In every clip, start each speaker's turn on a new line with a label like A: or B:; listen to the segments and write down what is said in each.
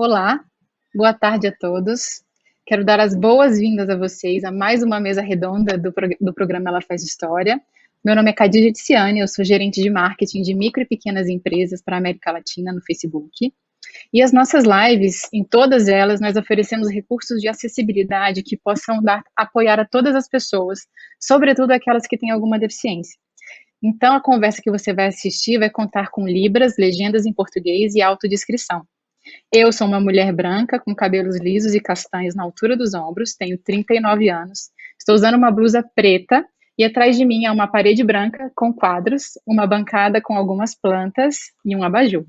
A: Olá, boa tarde a todos. Quero dar as boas-vindas a vocês a mais uma mesa redonda do programa Ela Faz História. Meu nome é Khadija Tiziane, eu sou gerente de marketing de micro e pequenas empresas para a América Latina no Facebook. E as nossas lives, em todas elas, nós oferecemos recursos de acessibilidade que possam apoiar a todas as pessoas, sobretudo aquelas que têm alguma deficiência. Então, a conversa que você vai assistir vai contar com libras, legendas em português e autodescrição. Eu sou uma mulher branca, com cabelos lisos e castanhos na altura dos ombros, tenho 39 anos, estou usando uma blusa preta e atrás de mim há uma parede branca com quadros, uma bancada com algumas plantas e um abajur.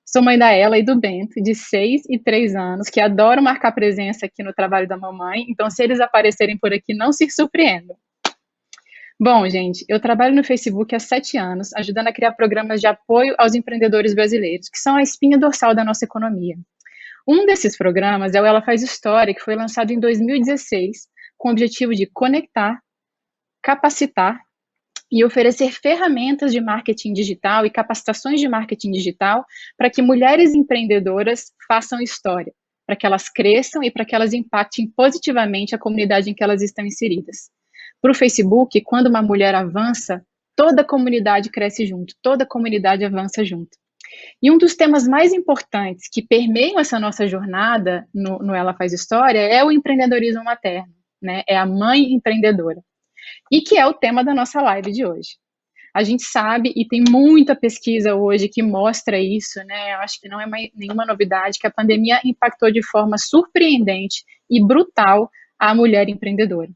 A: Sou mãe da Ela e do Bento, de 6 e 3 anos, que adoram marcar presença aqui no trabalho da mamãe, então se eles aparecerem por aqui, não se surpreendam. Bom, gente, eu trabalho no Facebook há 7 anos, ajudando a criar programas de apoio aos empreendedores brasileiros, que são a espinha dorsal da nossa economia. Um desses programas é o Ela Faz História, que foi lançado em 2016, com o objetivo de conectar, capacitar e oferecer ferramentas de marketing digital e capacitações de marketing digital para que mulheres empreendedoras façam história, para que elas cresçam e para que elas impactem positivamente a comunidade em que elas estão inseridas. Para o Facebook, quando uma mulher avança, toda a comunidade cresce junto, toda a comunidade avança junto. E um dos temas mais importantes que permeiam essa nossa jornada no Ela Faz História é o empreendedorismo materno, né? É a mãe empreendedora. E que é o tema da nossa live de hoje. A gente sabe, e tem muita pesquisa hoje que mostra isso, né? Eu acho que não é nenhuma novidade, que a pandemia impactou de forma surpreendente e brutal a mulher empreendedora.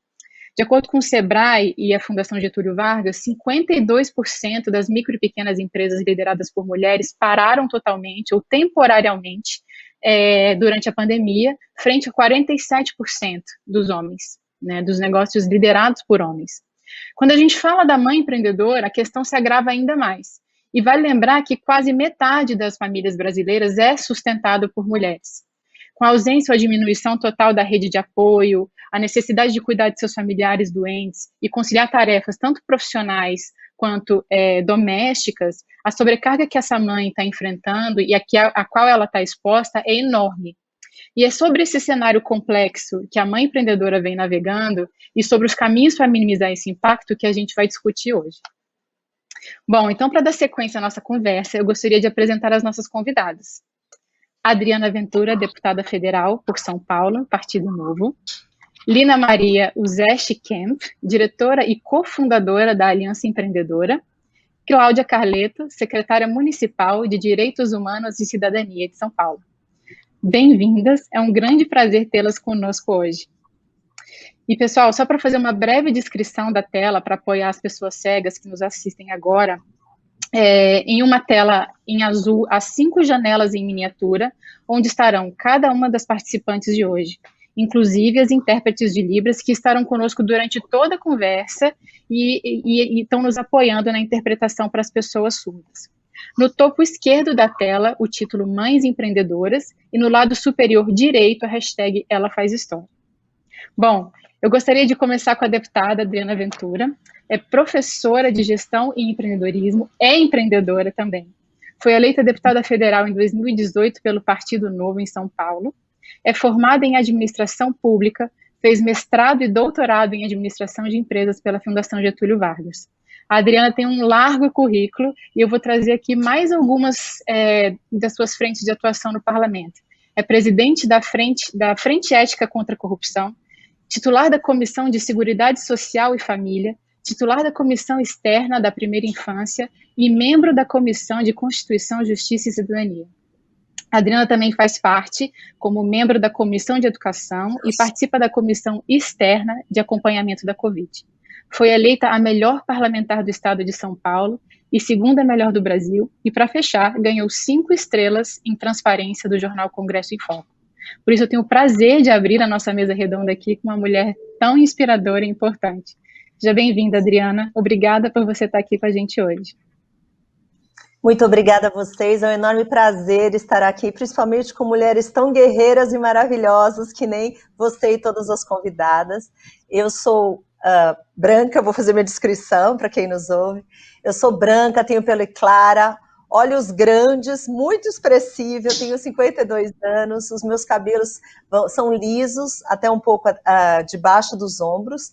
A: De acordo com o Sebrae e a Fundação Getúlio Vargas, 52% das micro e pequenas empresas lideradas por mulheres pararam totalmente ou temporariamente durante a pandemia, frente a 47% dos homens, né, dos negócios liderados por homens. Quando a gente fala da mãe empreendedora, a questão se agrava ainda mais. E vale lembrar que quase metade das famílias brasileiras é sustentada por mulheres. Com a ausência ou a diminuição total da rede de apoio, a necessidade de cuidar de seus familiares doentes e conciliar tarefas tanto profissionais quanto domésticas, a sobrecarga que essa mãe está enfrentando e a qual ela está exposta é enorme. E é sobre esse cenário complexo que a mãe empreendedora vem navegando e sobre os caminhos para minimizar esse impacto que a gente vai discutir hoje. Bom, então, para dar sequência à nossa conversa, eu gostaria de apresentar as nossas convidadas. Adriana Ventura, deputada federal por São Paulo, Partido Novo. Lina Maria Uzeste Kemp, diretora e cofundadora da Aliança Empreendedora. Cláudia Carleto, secretária municipal de Direitos Humanos e Cidadania de São Paulo. Bem-vindas, é um grande prazer tê-las conosco hoje. E, pessoal, só para fazer uma breve descrição da tela, para apoiar as pessoas cegas que nos assistem agora, em uma tela em azul, há 5 janelas em miniatura, onde estarão cada uma das participantes de hoje, inclusive as intérpretes de Libras, que estarão conosco durante toda a conversa e estão nos apoiando na interpretação para as pessoas surdas. No topo esquerdo da tela, o título Mães Empreendedoras, e no lado superior direito, a hashtag Ela Faz História. Bom, eu gostaria de começar com a deputada Adriana Ventura. É professora de gestão e empreendedorismo, é empreendedora também. Foi eleita deputada federal em 2018 pelo Partido Novo em São Paulo. É formada em administração pública, fez mestrado e doutorado em administração de empresas pela Fundação Getúlio Vargas. A Adriana tem um largo currículo e eu vou trazer aqui mais algumas das suas frentes de atuação no parlamento. É presidente da Frente Ética contra a Corrupção, titular da Comissão de Seguridade Social e Família, titular da Comissão Externa da Primeira Infância e membro da Comissão de Constituição, Justiça e Cidadania. A Adriana também faz parte como membro da Comissão de Educação e participa da Comissão Externa de Acompanhamento da Covid. Foi eleita a melhor parlamentar do estado de São Paulo e segunda melhor do Brasil, e para fechar, ganhou 5 estrelas em transparência do jornal Congresso em Foco. Por isso eu tenho o prazer de abrir a nossa mesa redonda aqui com uma mulher tão inspiradora e importante. Seja bem-vinda, Adriana. Obrigada por você estar aqui com a gente hoje.
B: Muito obrigada a vocês, é um enorme prazer estar aqui, principalmente com mulheres tão guerreiras e maravilhosas que nem você e todas as convidadas. Eu sou branca, vou fazer minha descrição para quem nos ouve. Eu sou branca, tenho pele clara, olhos grandes, muito expressiva, eu tenho 52 anos, os meus cabelos são lisos, até um pouco debaixo dos ombros.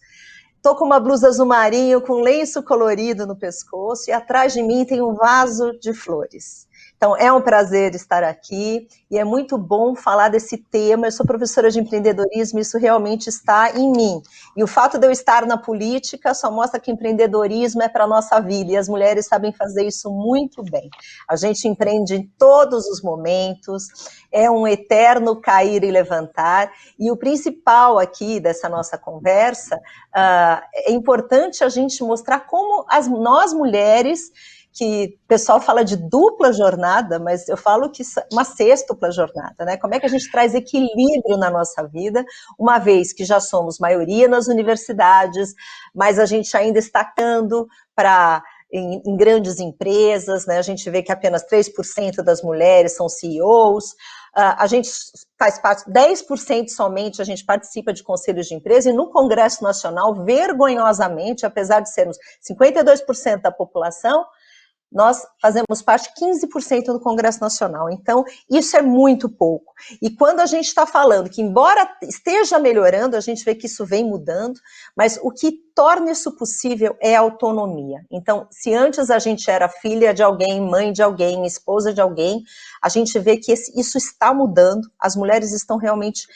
B: Estou com uma blusa azul marinho, com lenço colorido no pescoço, e atrás de mim tem um vaso de flores. Então, é um prazer estar aqui, e é muito bom falar desse tema. Eu sou professora de empreendedorismo, isso realmente está em mim. E o fato de eu estar na política só mostra que empreendedorismo é para a nossa vida, e as mulheres sabem fazer isso muito bem. A gente empreende em todos os momentos, é um eterno cair e levantar, e o principal aqui dessa nossa conversa, é importante a gente mostrar como nós mulheres, que o pessoal fala de dupla jornada, mas eu falo que uma sextupla jornada, né? Como é que a gente traz equilíbrio na nossa vida, uma vez que já somos maioria nas universidades, mas a gente ainda está cando em grandes empresas, né? A gente vê que apenas 3% das mulheres são CEOs, a gente faz parte, 10% somente a gente participa de conselhos de empresa, e no Congresso Nacional, vergonhosamente, apesar de sermos 52% da população, nós fazemos parte 15% do Congresso Nacional. Então, isso é muito pouco. E quando a gente está falando que, embora esteja melhorando, a gente vê que isso vem mudando, mas o que torna isso possível é a autonomia. Então, se antes a gente era filha de alguém, mãe de alguém, esposa de alguém, a gente vê que isso está mudando, as mulheres estão realmente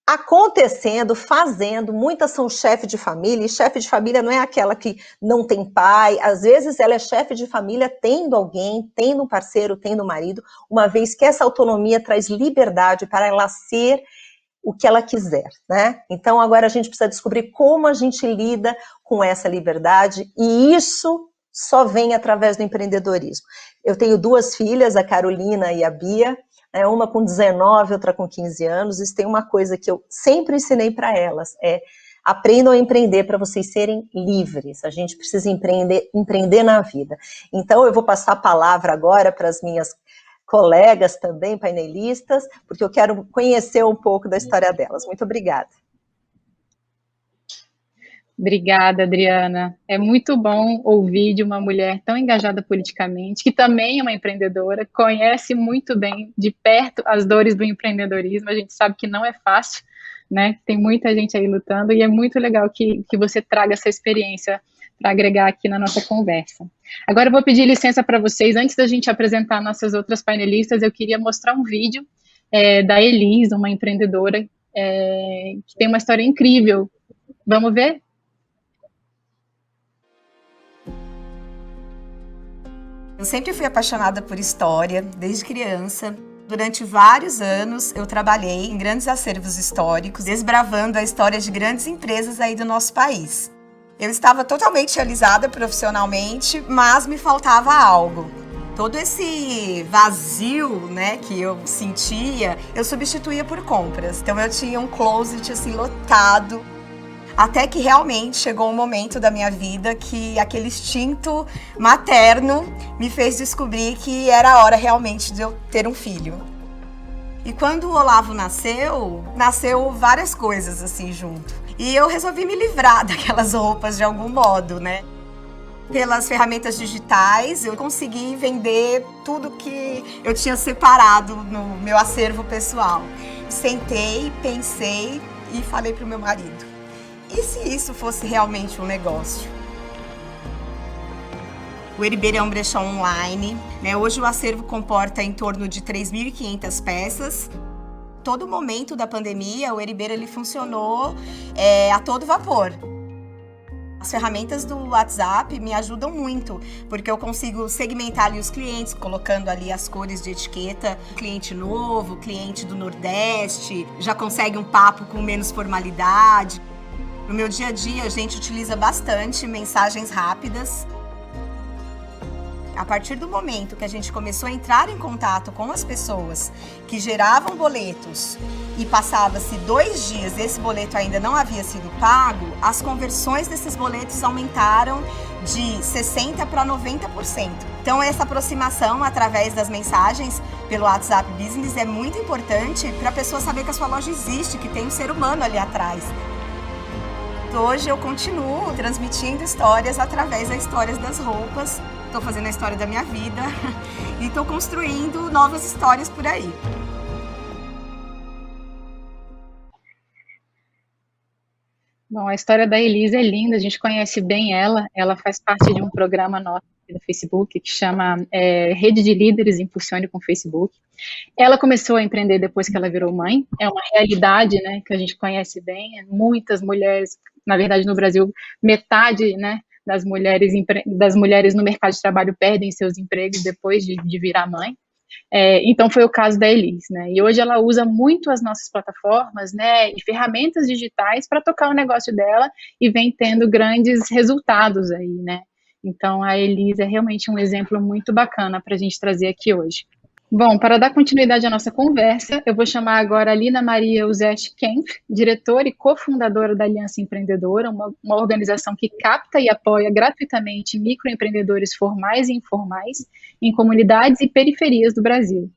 B: acontecendo, fazendo, muitas são chefe de família, e chefe de família não é aquela que não tem pai, às vezes ela é chefe de família tendo alguém, tendo um parceiro, tendo um marido, uma vez que essa autonomia traz liberdade para ela ser o que ela quiser, né? Então agora a gente precisa descobrir como a gente lida com essa liberdade, e isso só vem através do empreendedorismo. Eu tenho 2 filhas, a Carolina e a Bia, uma com 19, outra com 15 anos, e tem uma coisa que eu sempre ensinei para elas, aprendam a empreender para vocês serem livres, a gente precisa empreender na vida. Então eu vou passar a palavra agora para as minhas colegas também, painelistas, porque eu quero conhecer um pouco da história delas. Muito obrigada.
A: Obrigada, Adriana. É muito bom ouvir de uma mulher tão engajada politicamente, que também é uma empreendedora, conhece muito bem de perto as dores do empreendedorismo. A gente sabe que não é fácil, né? Tem muita gente aí lutando, e é muito legal que você traga essa experiência para agregar aqui na nossa conversa. Agora eu vou pedir licença para vocês. Antes da gente apresentar nossas outras painelistas, eu queria mostrar um vídeo da Elis, uma empreendedora que tem uma história incrível. Vamos ver?
C: Eu sempre fui apaixonada por história, desde criança. Durante vários anos, eu trabalhei em grandes acervos históricos, desbravando a história de grandes empresas aí do nosso país. Eu estava totalmente realizada profissionalmente, mas me faltava algo. Todo esse vazio, né, que eu sentia, eu substituía por compras. Então eu tinha um closet assim lotado. Até que realmente chegou um momento da minha vida que aquele instinto materno me fez descobrir que era a hora realmente de eu ter um filho. E quando o Olavo nasceu várias coisas assim junto. E eu resolvi me livrar daquelas roupas de algum modo, né? Pelas ferramentas digitais, eu consegui vender tudo que eu tinha separado no meu acervo pessoal. Sentei, pensei e falei para o meu marido: e se isso fosse realmente um negócio? O Eribeira é um brechó online, né? Hoje o acervo comporta em torno de 3.500 peças. Todo momento da pandemia, o Eribeira ele funcionou a todo vapor. As ferramentas do WhatsApp me ajudam muito, porque eu consigo segmentar ali os clientes, colocando ali as cores de etiqueta. Cliente novo, cliente do Nordeste, já consegue um papo com menos formalidade. No meu dia a dia, a gente utiliza bastante mensagens rápidas. A partir do momento que a gente começou a entrar em contato com as pessoas que geravam boletos e passava-se 2 dias e esse boleto ainda não havia sido pago, as conversões desses boletos aumentaram de 60% para 90%. Então, essa aproximação através das mensagens pelo WhatsApp Business é muito importante para a pessoa saber que a sua loja existe, que tem um ser humano ali atrás. Hoje eu continuo transmitindo histórias através das histórias das roupas. estou fazendo a história da minha vida e estou construindo novas histórias por aí.
A: Bom, a história da Elisa é linda, a gente conhece bem ela faz parte de um programa nosso aqui do Facebook que chama Rede de Líderes Impulsione com Facebook. Ela começou a empreender depois que ela virou mãe, é uma realidade, né, que a gente conhece bem, muitas mulheres, na verdade no Brasil, metade, né, das mulheres no mercado de trabalho perdem seus empregos depois de virar mãe. Então foi o caso da Elis, né? E hoje ela usa muito as nossas plataformas, né, e ferramentas digitais para tocar o negócio dela e vem tendo grandes resultados aí, né? Então a Elis é realmente um exemplo muito bacana para a gente trazer aqui hoje. Bom, para dar continuidade à nossa conversa, eu vou chamar agora a Lina Maria Uzet Kempf, diretora e cofundadora da Aliança Empreendedora, uma organização que capta e apoia gratuitamente microempreendedores formais e informais em comunidades e periferias do Brasil.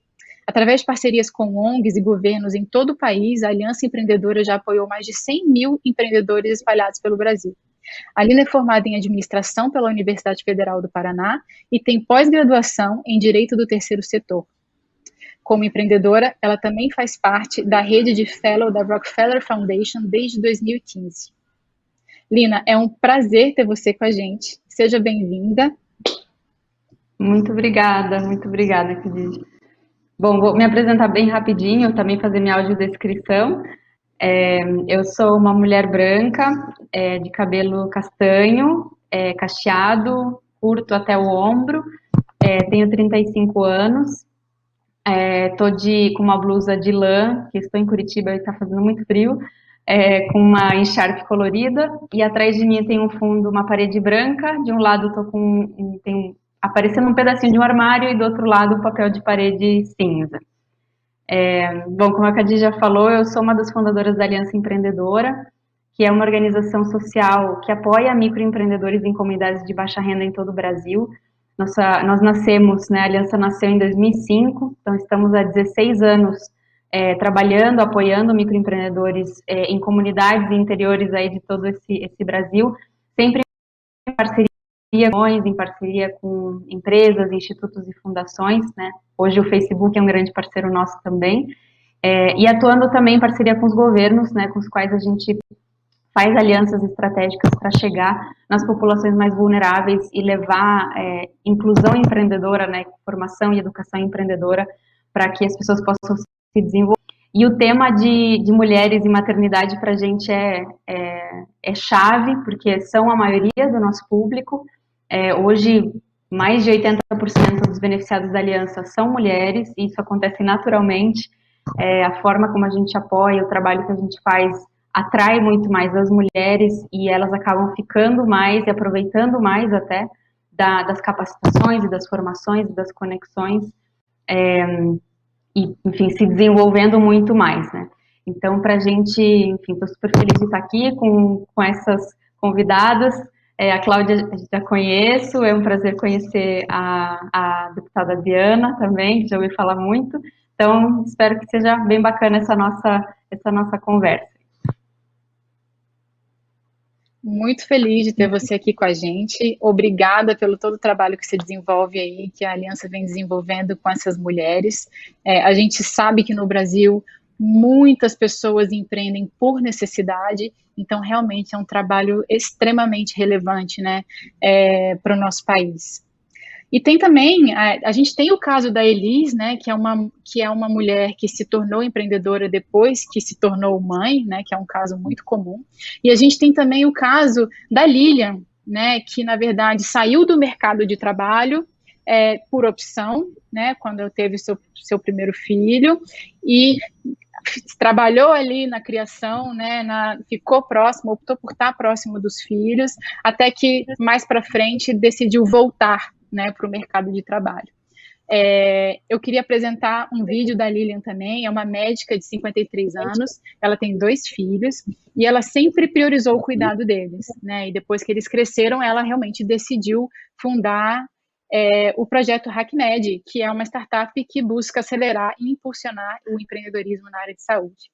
A: Através de parcerias com ONGs e governos em todo o país, a Aliança Empreendedora já apoiou mais de 100 mil empreendedores espalhados pelo Brasil. A Lina é formada em administração pela Universidade Federal do Paraná e tem pós-graduação em Direito do Terceiro Setor. Como empreendedora, ela também faz parte da rede de Fellow da Rockefeller Foundation desde 2015. Lina, é um prazer ter você com a gente. Seja bem-vinda.
D: Muito obrigada, Khadija. Bom, vou me apresentar bem rapidinho, também fazer minha audiodescrição. Eu sou uma mulher branca, de cabelo castanho, cacheado, curto até o ombro, tenho 35 anos. Tô com uma blusa de lã, que estou em Curitiba e está fazendo muito frio, com uma encharpe colorida, e atrás de mim tem um fundo, uma parede branca, de um lado tem aparecendo um pedacinho de um armário, e do outro lado um papel de parede cinza. Bom, como a Khadija falou, eu sou uma das fundadoras da Aliança Empreendedora, que é uma organização social que apoia microempreendedores em comunidades de baixa renda em todo o Brasil. Nós nascemos, né, a Aliança nasceu em 2005, então estamos há 16 anos trabalhando, apoiando microempreendedores em comunidades e interiores aí de todo esse Brasil, sempre em parceria com empresas, institutos e fundações, né? Hoje o Facebook é um grande parceiro nosso também, e atuando também em parceria com os governos, né, com os quais a gente faz alianças estratégicas para chegar nas populações mais vulneráveis e levar inclusão empreendedora, né, formação e educação empreendedora, para que as pessoas possam se desenvolver. E o tema de mulheres e maternidade para a gente é chave, porque são a maioria do nosso público. Hoje, mais de 80% dos beneficiados da aliança são mulheres, e isso acontece naturalmente. A forma como a gente apoia, o trabalho que a gente faz, atrai muito mais as mulheres, e elas acabam ficando mais e aproveitando mais até das capacitações e das formações e das conexões, e, enfim, se desenvolvendo muito mais, né? Então, para a gente, enfim, estou super feliz de estar aqui com essas convidadas. A Cláudia já conheço, é um prazer conhecer a deputada Diana também, que já ouvi falar muito. Então, espero que seja bem bacana essa nossa conversa.
A: Muito feliz de ter você aqui com a gente. Obrigada pelo todo o trabalho que você desenvolve aí, que a Aliança vem desenvolvendo com essas mulheres. A gente sabe que no Brasil muitas pessoas empreendem por necessidade, então realmente é um trabalho extremamente relevante, né, para o nosso país. E tem também, a gente tem o caso da Elis, né, que é uma mulher que se tornou empreendedora depois que se tornou mãe, né, que é um caso muito comum. E a gente tem também o caso da Lilian, né, que na verdade saiu do mercado de trabalho por opção, né, quando teve seu primeiro filho, e trabalhou ali na criação, né, ficou próximo, optou por estar próximo dos filhos, até que mais para frente decidiu voltar, né, para o mercado de trabalho. Eu queria apresentar um vídeo da Lilian também, é uma médica de 53 anos, ela tem 2 filhos, e ela sempre priorizou o cuidado deles, né, e depois que eles cresceram, ela realmente decidiu fundar o projeto HackMed, que é uma startup que busca acelerar e impulsionar o empreendedorismo na área de saúde.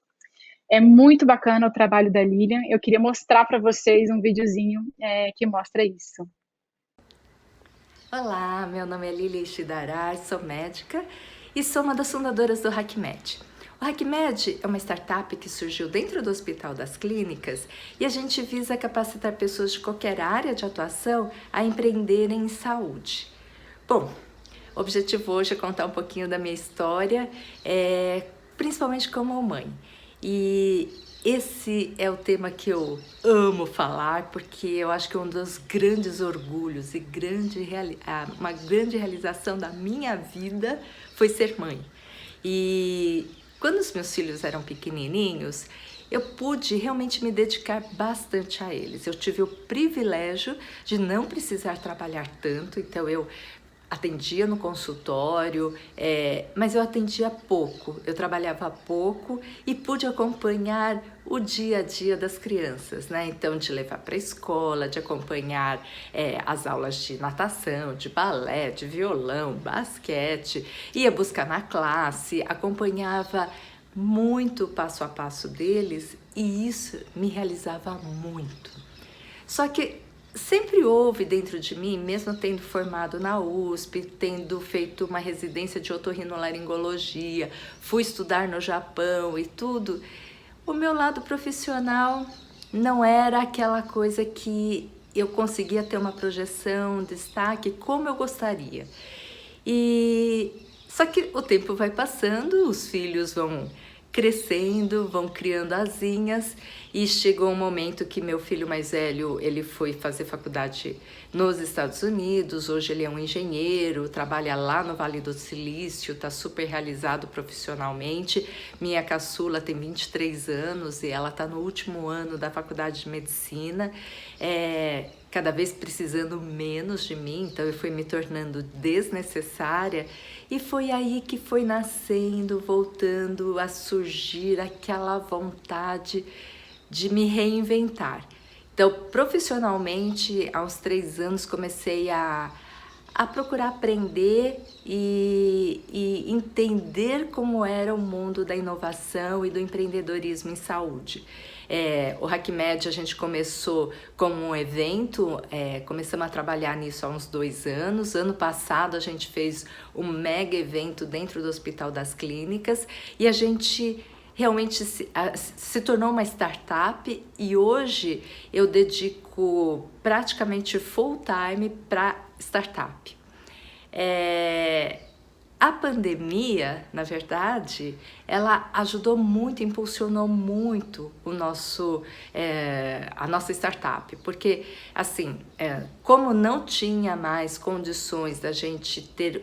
A: É muito bacana o trabalho da Lilian, eu queria mostrar para vocês um videozinho que mostra isso.
E: Olá, meu nome é Lili Shidarai, sou médica e sou uma das fundadoras do HackMed. O HackMed é uma startup que surgiu dentro do Hospital das Clínicas e a gente visa capacitar pessoas de qualquer área de atuação a empreenderem em saúde. Bom, o objetivo hoje é contar um pouquinho da minha história, principalmente como mãe. E esse é o tema que eu amo falar, porque eu acho que um dos grandes orgulhos e uma grande realização da minha vida foi ser mãe. E quando os meus filhos eram pequenininhos, eu pude realmente me dedicar bastante a eles. Eu tive o privilégio de não precisar trabalhar tanto, então eu atendia no consultório, mas eu atendia pouco, eu trabalhava pouco e pude acompanhar o dia a dia das crianças, né? Então, de levar para a escola, de acompanhar as aulas de natação, de balé, de violão, basquete, ia buscar na classe, acompanhava muito o passo a passo deles e isso me realizava muito. Só que sempre houve dentro de mim, mesmo tendo formado na USP, tendo feito uma residência de otorrinolaringologia, fui estudar no Japão e tudo, o meu lado profissional não era aquela coisa que eu conseguia ter uma projeção, destaque, como eu gostaria. Só que o tempo vai passando, os filhos vão crescendo, vão criando asinhas e chegou um momento que meu filho mais velho, ele foi fazer faculdade nos Estados Unidos, hoje ele é um engenheiro, trabalha lá no Vale do Silício, está super realizado profissionalmente. Minha caçula tem 23 anos e ela está no último ano da faculdade de medicina, cada vez precisando menos de mim, então eu fui me tornando desnecessária. E foi aí que foi nascendo, voltando a surgir aquela vontade de me reinventar. Então, profissionalmente, aos 3 anos, comecei a procurar aprender e entender como era o mundo da inovação e do empreendedorismo em saúde. O HackMed a gente começou como um evento, começamos a trabalhar nisso há uns 2 anos. Ano passado a gente fez um mega evento dentro do Hospital das Clínicas e a gente realmente se tornou uma startup e hoje eu dedico praticamente full time para startup. A pandemia, na verdade, ela ajudou muito, impulsionou muito a nossa startup, porque assim, como não tinha mais condições da gente ter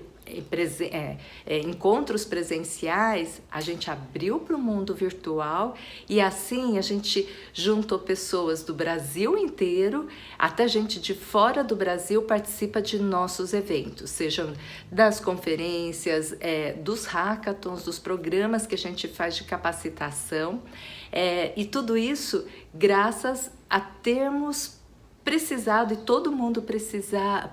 E: encontros presenciais, a gente abriu para o mundo virtual e assim a gente juntou pessoas do Brasil inteiro, até gente de fora do Brasil participa de nossos eventos, sejam das conferências, dos hackathons, dos programas que a gente faz de capacitação, e tudo isso graças a termos precisado, e todo mundo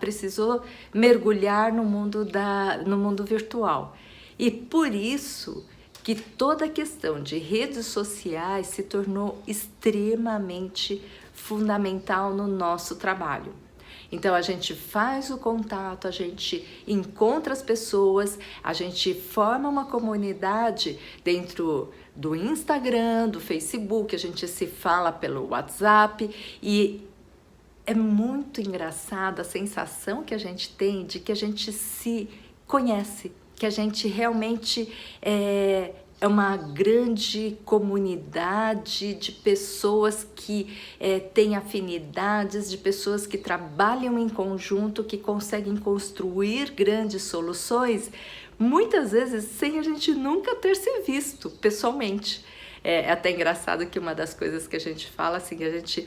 E: precisou mergulhar no mundo virtual. E por isso que toda a questão de redes sociais se tornou extremamente fundamental no nosso trabalho. Então a gente faz o contato, a gente encontra as pessoas, a gente forma uma comunidade dentro do Instagram, do Facebook, a gente se fala pelo WhatsApp e é muito engraçada a sensação que a gente tem de que a gente se conhece, que a gente realmente é uma grande comunidade de pessoas que têm afinidades, de pessoas que trabalham em conjunto, que conseguem construir grandes soluções, muitas vezes sem a gente nunca ter se visto pessoalmente. É até engraçado que uma das coisas que a gente fala, assim, a gente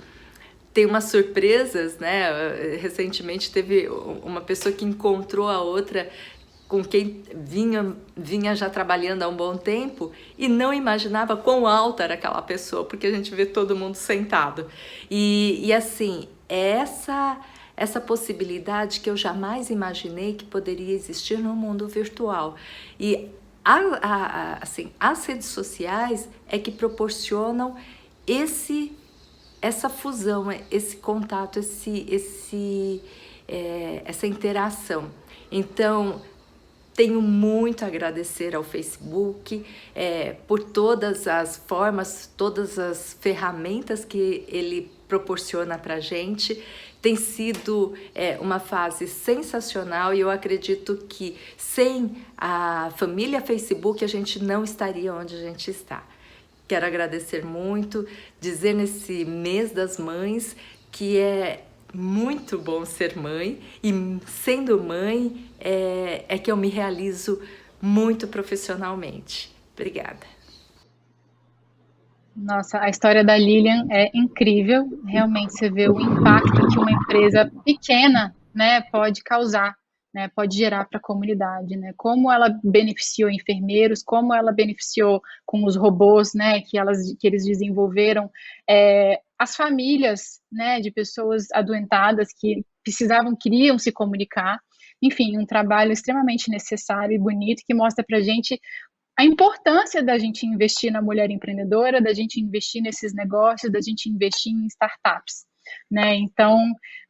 E: tem umas surpresas, né? Recentemente teve uma pessoa que encontrou a outra com quem vinha já trabalhando há um bom tempo e não imaginava quão alta era aquela pessoa, porque a gente vê todo mundo sentado. E assim, essa possibilidade que eu jamais imaginei que poderia existir no mundo virtual. E assim, as redes sociais é que proporcionam essa fusão, esse contato, essa interação. Então, tenho muito a agradecer ao Facebook por todas as formas, todas as ferramentas que ele proporciona para a gente. Tem sido uma fase sensacional e eu acredito que sem a família Facebook a gente não estaria onde a gente está. Quero agradecer muito, dizer nesse mês das mães que é muito bom ser mãe e sendo mãe é que eu me realizo muito profissionalmente. Obrigada.
A: Nossa, a história da Lilian é incrível. Realmente você vê o impacto que uma empresa pequena, né, pode causar, né, pode gerar para a comunidade, né? Como ela beneficiou enfermeiros, como ela beneficiou com os robôs, né, que eles desenvolveram, as famílias, né, de pessoas adoentadas que queriam se comunicar. Enfim, um trabalho extremamente necessário e bonito que mostra para a gente a importância da gente investir na mulher empreendedora, da gente investir nesses negócios, da gente investir em startups, né? Então,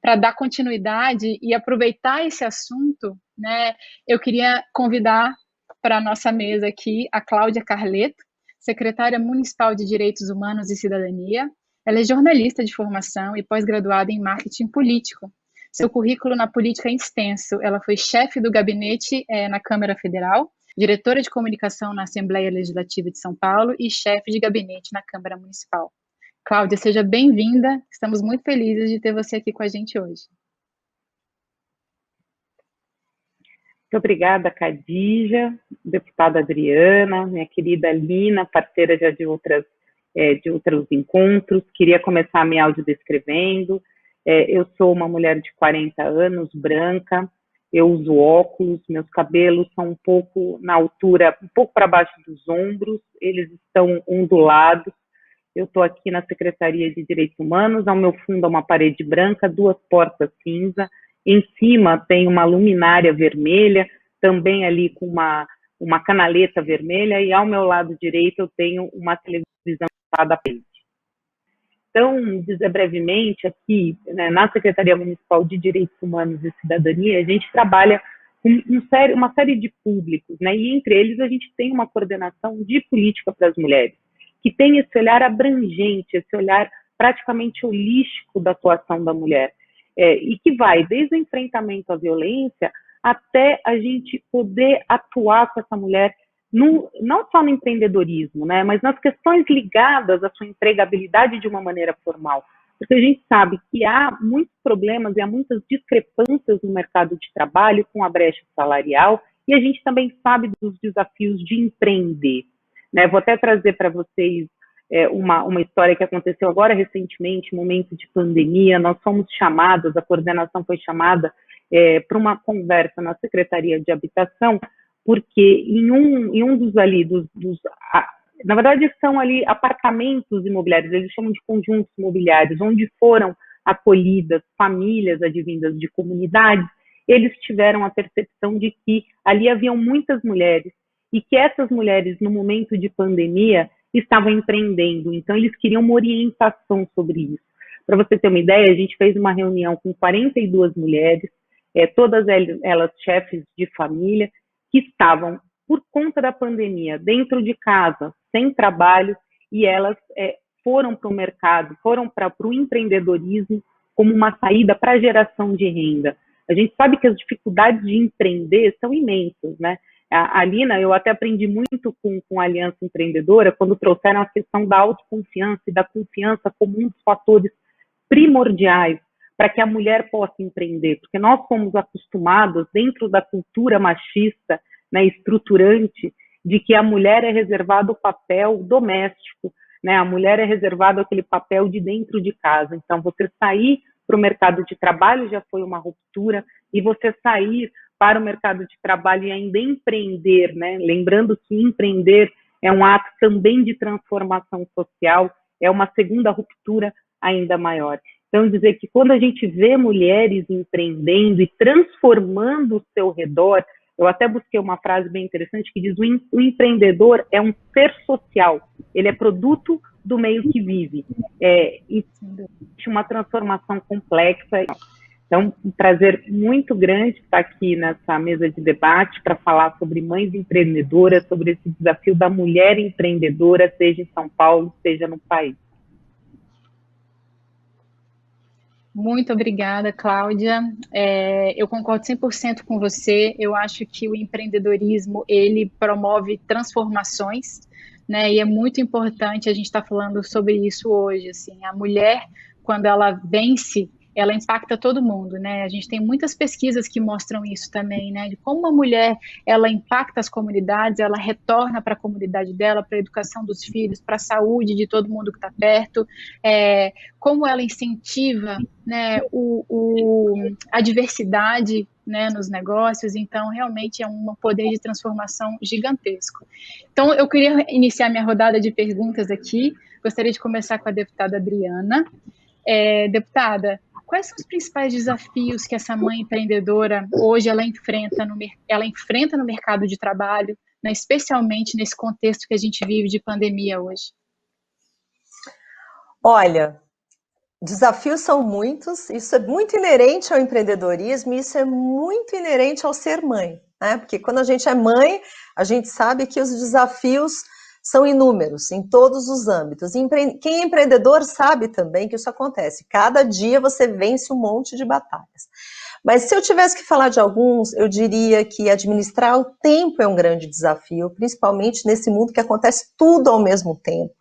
A: para dar continuidade e aproveitar esse assunto, né, eu queria convidar para a nossa mesa aqui a Cláudia Carleto, secretária municipal de Direitos Humanos e Cidadania. Ela é jornalista de formação e pós-graduada em marketing político. Seu currículo na política é extenso. Ela foi chefe do gabinete na Câmara Federal, diretora de comunicação na Assembleia Legislativa de São Paulo e chefe de gabinete na Câmara Municipal. Cláudia, seja bem-vinda. Estamos muito felizes de ter você aqui com a gente hoje.
F: Muito obrigada, Khadija, deputada Adriana, minha querida Lina, parceira já de outros encontros. Queria começar me audiodescrevendo. Eu sou uma mulher de 40 anos, branca. Eu uso óculos, meus cabelos são um pouco na altura, um pouco para baixo dos ombros, eles estão ondulados. Eu estou aqui na Secretaria de Direitos Humanos, ao meu fundo há uma parede branca, 2 portas cinza, em cima tem uma luminária vermelha, também ali com uma canaleta vermelha, e ao meu lado direito eu tenho uma televisão da frente. Então, dizer brevemente, aqui, né, na Secretaria Municipal de Direitos Humanos e Cidadania, a gente trabalha com uma série de públicos, né, e entre eles a gente tem uma coordenação de política para as mulheres, que tem esse olhar abrangente, esse olhar praticamente holístico da atuação da mulher, e que vai desde o enfrentamento à violência até a gente poder atuar com essa mulher não só no empreendedorismo, né, mas nas questões ligadas à sua empregabilidade de uma maneira formal. Porque a gente sabe que há muitos problemas e há muitas discrepâncias no mercado de trabalho com a brecha salarial, e a gente também sabe dos desafios de empreender. Né? Vou até trazer para vocês uma história que aconteceu agora recentemente, momento de pandemia. Nós fomos chamadas, a coordenação foi chamada para uma conversa na Secretaria de Habitação, porque em um na verdade são ali apartamentos imobiliários, eles chamam de conjuntos imobiliários, onde foram acolhidas famílias advindas de comunidades, eles tiveram a percepção de que ali haviam muitas mulheres, e que essas mulheres, no momento de pandemia, estavam empreendendo, então eles queriam uma orientação sobre isso. Para você ter uma ideia, a gente fez uma reunião com 42 mulheres, todas elas chefes de família, que estavam, por conta da pandemia, dentro de casa, sem trabalho, e elas foram para o mercado, foram para o empreendedorismo como uma saída para a geração de renda. A gente sabe que as dificuldades de empreender são imensas, né? A Lina, eu até aprendi muito com a Aliança Empreendedora, quando trouxeram a questão da autoconfiança e da confiança como um dos fatores primordiais para que a mulher possa empreender, porque nós fomos acostumados, dentro da cultura machista, né, estruturante, de que a mulher é reservada o papel doméstico, né, a mulher é reservada aquele papel de dentro de casa. Então, você sair para o mercado de trabalho já foi uma ruptura, e você sair para o mercado de trabalho e ainda empreender, né, lembrando que empreender é um ato também de transformação social, é uma segunda ruptura ainda maior. Então, dizer que quando a gente vê mulheres empreendendo e transformando o seu redor, eu até busquei uma frase bem interessante que diz: o empreendedor é um ser social, ele é produto do meio que vive. E uma transformação complexa. Então, um prazer muito grande estar aqui nessa mesa de debate para falar sobre mães empreendedoras, sobre esse desafio da mulher empreendedora, seja em São Paulo, seja no país.
A: Muito obrigada, Cláudia. Eu concordo 100% com você. Eu acho que o empreendedorismo, ele promove transformações, né? E é muito importante a gente estar falando sobre isso hoje, assim. A mulher, quando ela vence, ela impacta todo mundo, né? A gente tem muitas pesquisas que mostram isso também, né? De como uma mulher, ela impacta as comunidades, ela retorna para a comunidade dela, para a educação dos filhos, para a saúde de todo mundo que está perto, como ela incentiva, né, a diversidade, né, nos negócios. Então, realmente é um poder de transformação gigantesco. Então, eu queria iniciar minha rodada de perguntas aqui. Gostaria de começar com a deputada Adriana. Deputada, quais são os principais desafios que essa mãe empreendedora hoje ela enfrenta no mercado de trabalho, né, especialmente nesse contexto que a gente vive de pandemia hoje?
B: Olha, desafios são muitos, isso é muito inerente ao empreendedorismo, e isso é muito inerente ao ser mãe, né? Porque quando a gente é mãe, a gente sabe que os desafios são inúmeros, em todos os âmbitos. Quem é empreendedor sabe também que isso acontece. Cada dia você vence um monte de batalhas. Mas se eu tivesse que falar de alguns, eu diria que administrar o tempo é um grande desafio, principalmente nesse mundo que acontece tudo ao mesmo tempo.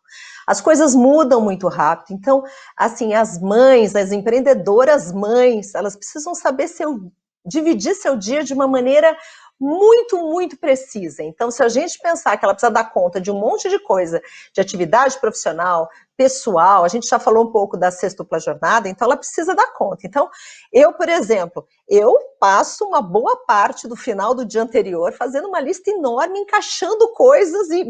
B: As coisas mudam muito rápido. Então, assim, as mães, as empreendedoras mães, elas precisam saber dividir seu dia de uma maneira muito, muito precisa. Então, se a gente pensar que ela precisa dar conta de um monte de coisa, de atividade profissional, pessoal, a gente já falou um pouco da sextupla jornada, então ela precisa dar conta. Então, eu, por exemplo, eu passo uma boa parte do final do dia anterior fazendo uma lista enorme, encaixando coisas e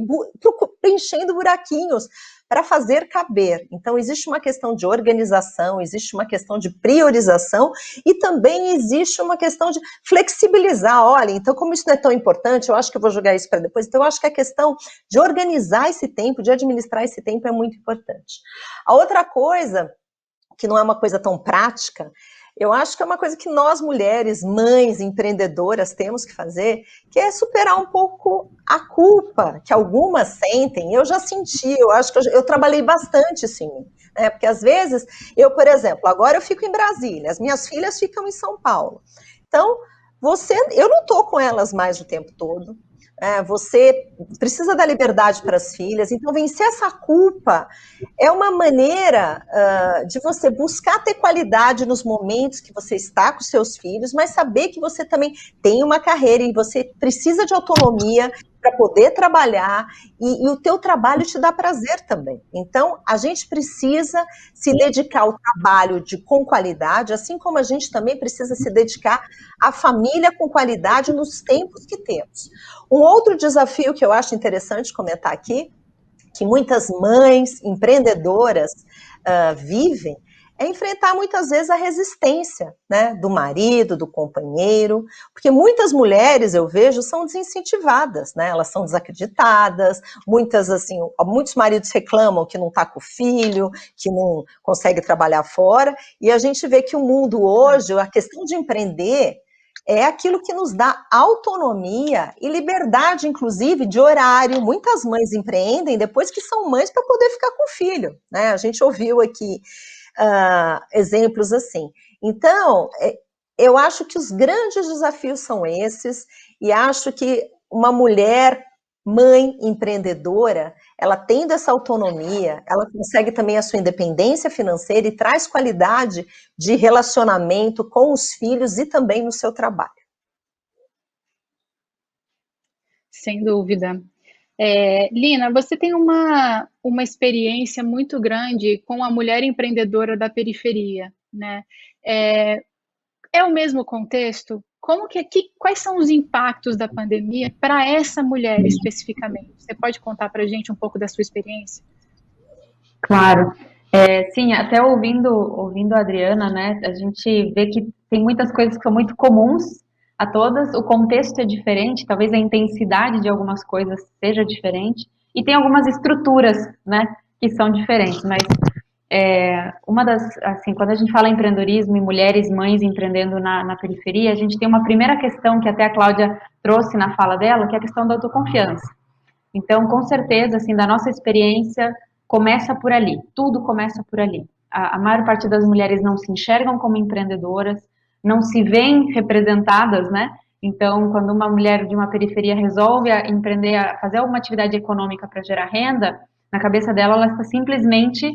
B: preenchendo buraquinhos para fazer caber. Então, existe uma questão de organização, existe uma questão de priorização e também existe uma questão de flexibilizar. Olha, então, como isso não é tão importante, eu acho que eu vou jogar isso para depois. Então, eu acho que a questão de organizar esse tempo, de administrar esse tempo é muito importante. A outra coisa, que não é uma coisa tão prática, eu acho que é uma coisa que nós mulheres, mães, empreendedoras temos que fazer, que é superar um pouco a culpa que algumas sentem. Eu já senti, eu acho que eu trabalhei bastante isso em mim, né? Porque às vezes, por exemplo, agora eu fico em Brasília, as minhas filhas ficam em São Paulo. Então, eu não estou com elas mais o tempo todo. Você precisa dar liberdade para as filhas, então vencer essa culpa é uma maneira de você buscar ter qualidade nos momentos que você está com seus filhos, mas saber que você também tem uma carreira e você precisa de autonomia para poder trabalhar e o teu trabalho te dá prazer também. Então, a gente precisa se dedicar ao trabalho com qualidade, assim como a gente também precisa se dedicar à família com qualidade nos tempos que temos. Um outro desafio que eu acho interessante comentar aqui, que muitas mães empreendedoras vivem, é enfrentar muitas vezes a resistência, né, do marido, do companheiro, porque muitas mulheres, eu vejo, são desincentivadas, né, elas são desacreditadas, muitos maridos reclamam que não está com o filho, que não consegue trabalhar fora, e a gente vê que o mundo hoje, a questão de empreender, é aquilo que nos dá autonomia e liberdade, inclusive, de horário. Muitas mães empreendem depois que são mães para poder ficar com o filho, né? A gente ouviu aqui exemplos assim. Então, eu acho que os grandes desafios são esses, e acho que uma mulher mãe empreendedora, ela tendo essa autonomia, ela consegue também a sua independência financeira e traz qualidade de relacionamento com os filhos e também no seu trabalho.
A: Sem dúvida. Lina, você tem uma experiência muito grande com a mulher empreendedora da periferia, né? É o mesmo contexto? Quais são os impactos da pandemia para essa mulher especificamente? Você pode contar para a gente um pouco da sua experiência?
D: Claro. Sim, até ouvindo a Adriana, né, a gente vê que tem muitas coisas que são muito comuns a todas, o contexto é diferente, talvez a intensidade de algumas coisas seja diferente, e tem algumas estruturas, né, que são diferentes, mas uma das, assim, quando a gente fala em empreendedorismo e mulheres, mães empreendendo na periferia, a gente tem uma primeira questão que até a Cláudia trouxe na fala dela, que é a questão da autoconfiança. Então, com certeza, assim, da nossa experiência, começa por ali, tudo começa por ali. A maior parte das mulheres não se enxergam como empreendedoras, não se veem representadas, né? Então, quando uma mulher de uma periferia resolve empreender, fazer alguma atividade econômica para gerar renda, na cabeça dela, ela está simplesmente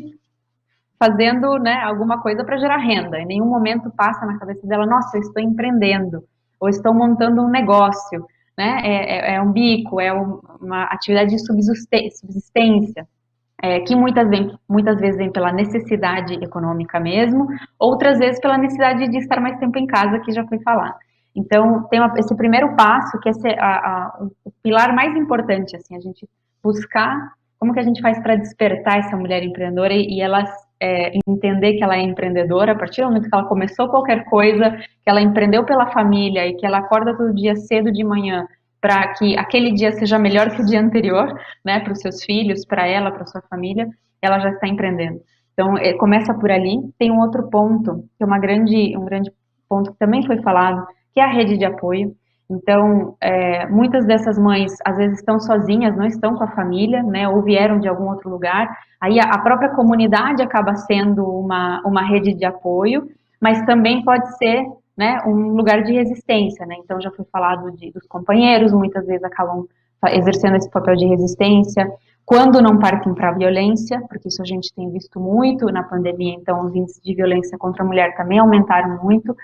D: fazendo, né, alguma coisa para gerar renda. Em nenhum momento passa na cabeça dela, nossa, eu estou empreendendo, ou estou montando um negócio, né? É um bico, é uma atividade de subsistência, que muitas vezes vem pela necessidade econômica mesmo, outras vezes pela necessidade de estar mais tempo em casa, que já foi falado. Então, tem esse primeiro passo, que é o pilar mais importante, assim, a gente buscar como que a gente faz para despertar essa mulher empreendedora e ela entender que ela é empreendedora, a partir do momento que ela começou qualquer coisa, que ela empreendeu pela família e que ela acorda todo dia cedo de manhã para que aquele dia seja melhor que o dia anterior, né, para os seus filhos, para ela, para sua família, ela já está empreendendo. Então, começa por ali. Tem um outro ponto, que é um grande ponto que também foi falado, que é a rede de apoio. Então, muitas dessas mães, às vezes, estão sozinhas, não estão com a família, né, ou vieram de algum outro lugar. Aí a própria comunidade acaba sendo uma rede de apoio, mas também pode ser, né, um lugar de resistência, né? Então, já foi falado dos companheiros, muitas vezes acabam exercendo esse papel de resistência, quando não partem para a violência, porque isso a gente tem visto muito na pandemia, então os índices de violência contra a mulher também aumentaram muito,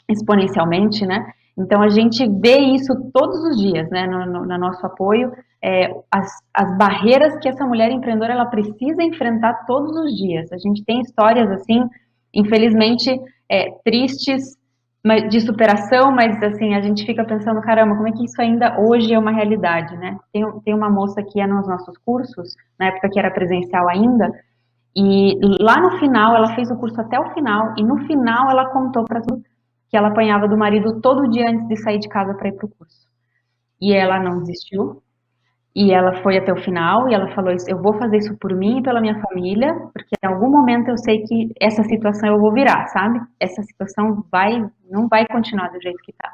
D: exponencialmente, né? Então, a gente vê isso todos os dias, né, no nosso apoio, as barreiras que essa mulher empreendedora, ela precisa enfrentar todos os dias. A gente tem histórias, assim, infelizmente, tristes, de superação, mas, assim, a gente fica pensando, caramba, como é que isso ainda hoje é uma realidade, né? Tem uma moça que ia nos nossos cursos, na época que era presencial ainda, e lá no final, ela fez o curso até o final, e no final ela contou para tudo que ela apanhava do marido todo dia antes de sair de casa para ir para o curso. E ela não desistiu, e ela foi até o final, e ela falou isso, eu vou fazer isso por mim e pela minha família, porque em algum momento eu sei que essa situação eu vou virar, sabe? Essa situação não vai continuar do jeito que está.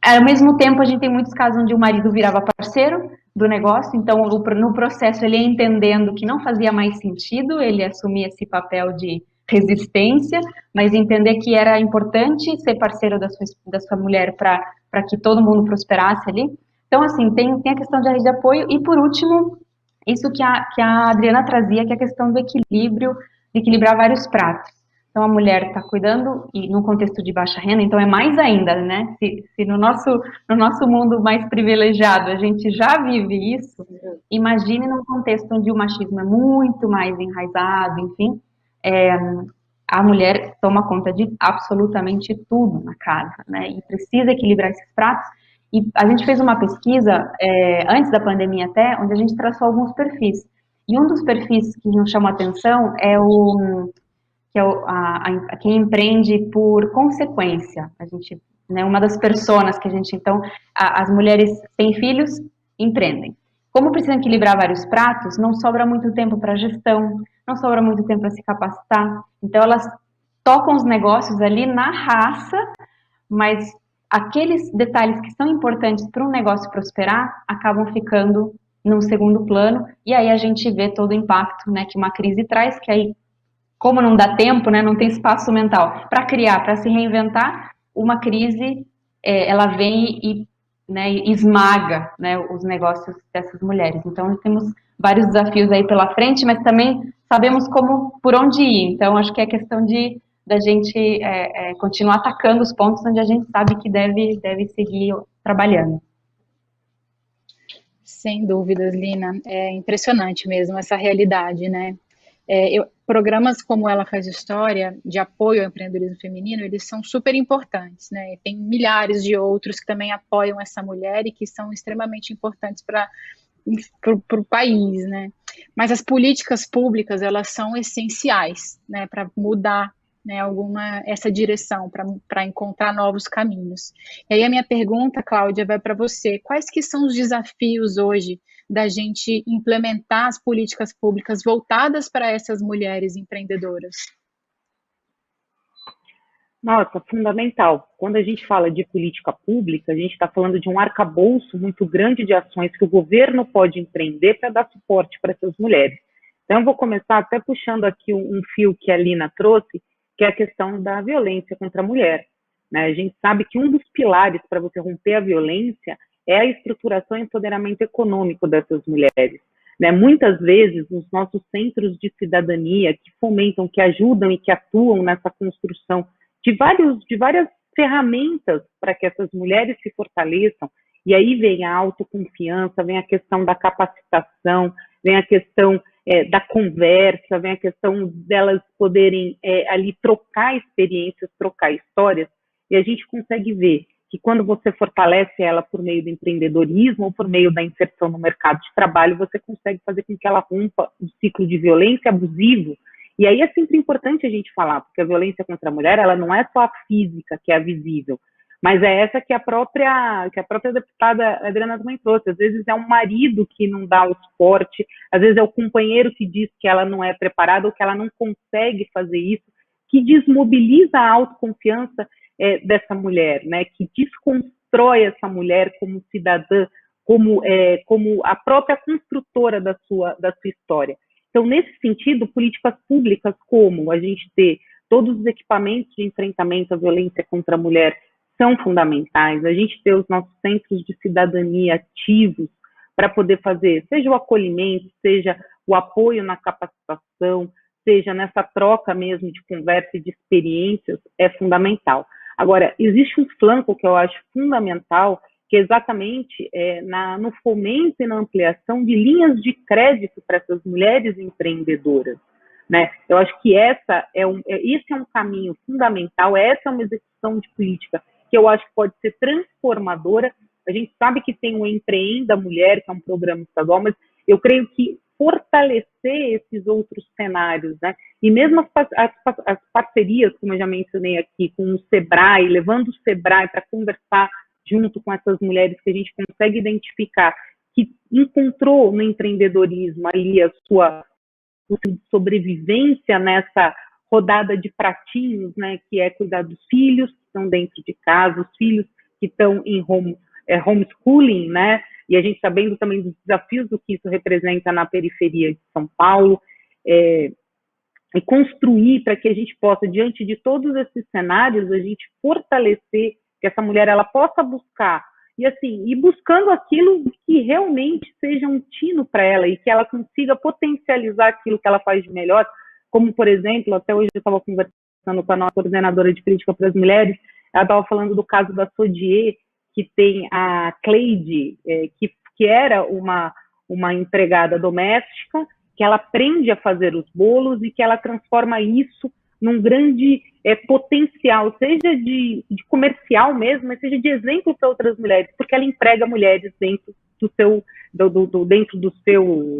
D: Ao mesmo tempo, a gente tem muitos casos onde o marido virava parceiro do negócio, então no processo ele ia entendendo que não fazia mais sentido ele assumir esse papel de resistência, mas entender que era importante ser parceiro da sua mulher para que todo mundo prosperasse ali. Então, assim, tem a questão de rede de apoio, e por último, isso que a Adriana trazia, que é a questão do equilíbrio, de equilibrar vários pratos. Então, a mulher está cuidando, e num contexto de baixa renda, então é mais ainda, né? Se no nosso mundo mais privilegiado a gente já vive isso, imagine num contexto onde o machismo é muito mais enraizado, enfim, a mulher toma conta de absolutamente tudo na casa, né? E precisa equilibrar esses pratos. E a gente fez uma pesquisa, antes da pandemia até, onde a gente traçou alguns perfis. E um dos perfis que nos chamou a atenção é quem empreende por consequência. A gente, né, uma das personas que a gente, então, as mulheres têm filhos, empreendem. Como precisam equilibrar vários pratos, não sobra muito tempo para gestão, não sobra muito tempo para se capacitar. Então, elas tocam os negócios ali na raça, mas aqueles detalhes que são importantes para um negócio prosperar acabam ficando num segundo plano, e aí a gente vê todo o impacto, né, que uma crise traz, que aí, como não dá tempo, né, não tem espaço mental para criar, para se reinventar, uma crise, ela vem e, né, esmaga, né, os negócios dessas mulheres. Então, temos vários desafios aí pela frente, mas também sabemos por onde ir. Então, acho que é questão da gente continuar atacando os pontos onde a gente sabe que deve seguir trabalhando.
A: Sem dúvidas, Lina. É impressionante mesmo essa realidade, né? Programas como Ela Faz História, de apoio ao empreendedorismo feminino, eles são super importantes, né? Tem milhares de outros que também apoiam essa mulher e que são extremamente importantes para o país, né? Mas as políticas públicas, elas são essenciais, né, para mudar, né, essa direção, para encontrar novos caminhos. E aí a minha pergunta, Cláudia, vai para você. Quais que são os desafios hoje da gente implementar as políticas públicas voltadas para essas mulheres empreendedoras?
F: Nossa, fundamental. Quando a gente fala de política pública, a gente está falando de um arcabouço muito grande de ações que o governo pode empreender para dar suporte para essas mulheres. Então, eu vou começar até puxando aqui um fio que a Lina trouxe, que é a questão da violência contra a mulher. Né? A gente sabe que um dos pilares para você romper a violência é a estruturação e empoderamento econômico dessas mulheres. Né? Muitas vezes, os nossos centros de cidadania que fomentam, que ajudam e que atuam nessa construção de várias ferramentas para que essas mulheres se fortaleçam, e aí vem a autoconfiança, vem a questão da capacitação, vem a questão da conversa, vem a questão delas poderem ali trocar experiências, trocar histórias, e a gente consegue ver que quando você fortalece ela por meio do empreendedorismo ou por meio da inserção no mercado de trabalho, você consegue fazer com que ela rompa um ciclo de violência abusivo. E aí é sempre importante a gente falar, porque a violência contra a mulher, ela não é só a física, que é a visível, mas é essa que a própria deputada Adriana também trouxe. Às vezes é um marido que não dá o suporte, às vezes é o companheiro que diz que ela não é preparada ou que ela não consegue fazer isso, que desmobiliza a autoconfiança dessa mulher, né? Que desconstrói essa mulher como cidadã, como a própria construtora da sua história. Então, nesse sentido, políticas públicas como a gente ter todos os equipamentos de enfrentamento à violência contra a mulher são fundamentais, a gente ter os nossos centros de cidadania ativos para poder fazer, seja o acolhimento, seja o apoio na capacitação, seja nessa troca mesmo de conversa e de experiências, é fundamental. Agora, existe um flanco que eu acho fundamental, que é exatamente no fomento e na ampliação de linhas de crédito para essas mulheres empreendedoras. Né? Eu acho que esse é um caminho fundamental, essa é uma execução de política que eu acho que pode ser transformadora. A gente sabe que tem o Empreenda Mulher, que é um programa estadual, mas eu creio que fortalecer esses outros cenários, né? E mesmo as parcerias, como eu já mencionei aqui, com o SEBRAE, levando o SEBRAE para conversar junto com essas mulheres que a gente consegue identificar que encontrou no empreendedorismo ali a sua sobrevivência nessa rodada de pratinhos, né, que é cuidar dos filhos que estão dentro de casa, os filhos que estão em homeschooling, né, e a gente sabendo também dos desafios do que isso representa na periferia de São Paulo, e construir para que a gente possa, diante de todos esses cenários, a gente fortalecer que essa mulher ela possa buscar, e assim, ir buscando aquilo que realmente seja um tino para ela e que ela consiga potencializar aquilo que ela faz de melhor, como, por exemplo, até hoje eu estava conversando com a nossa coordenadora de política para as mulheres, ela estava falando do caso da Sodier, que tem a Cleide, que era uma empregada doméstica, que ela aprende a fazer os bolos e que ela transforma isso num grande potencial, seja de comercial mesmo, mas seja de exemplo para outras mulheres, porque ela emprega mulheres dentro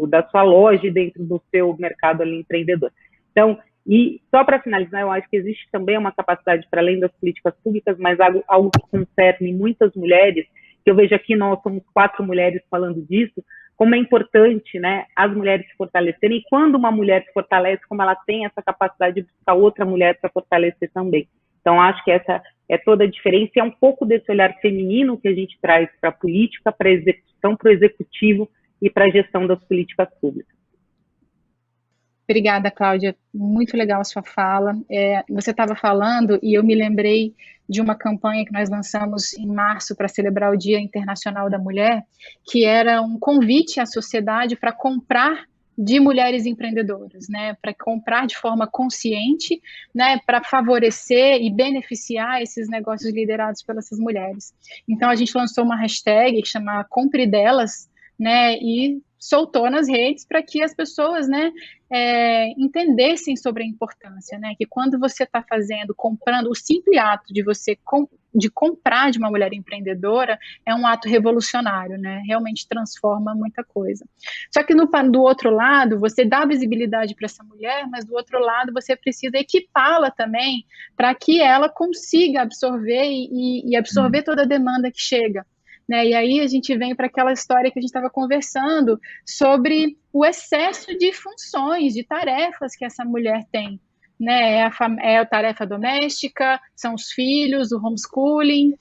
F: da sua loja, dentro do seu mercado ali empreendedor. Então, e só para finalizar, eu acho que existe também uma capacidade, para além das políticas públicas, mas algo que concerne muitas mulheres, que eu vejo aqui, nós somos 4 mulheres falando disso, como é importante, né, as mulheres se fortalecerem, e quando uma mulher se fortalece, como ela tem essa capacidade de buscar outra mulher para fortalecer também. Então, acho que essa é toda a diferença, e é um pouco desse olhar feminino que a gente traz para a política, para a execução, para o executivo e para a gestão das políticas públicas.
A: Obrigada, Cláudia. Muito legal a sua fala. Você estava falando e eu me lembrei de uma campanha que nós lançamos em março para celebrar o Dia Internacional da Mulher, que era um convite à sociedade para comprar de mulheres empreendedoras, né, para comprar de forma consciente, né, para favorecer e beneficiar esses negócios liderados pelas mulheres. Então, a gente lançou uma hashtag que chama Compre Delas, né, e soltou nas redes para que as pessoas, né, entendessem sobre a importância, né, que quando você está comprando, o simples ato de você de comprar de uma mulher empreendedora é um ato revolucionário, né, realmente transforma muita coisa. Só que do outro lado, você dá visibilidade para essa mulher, mas do outro lado você precisa equipá-la também para que ela consiga absorver e absorver toda a demanda que chega. né? E aí a gente vem para aquela história que a gente estava conversando sobre o excesso de funções, de tarefas que essa mulher tem, né? É a tarefa doméstica, são os filhos, o homeschooling,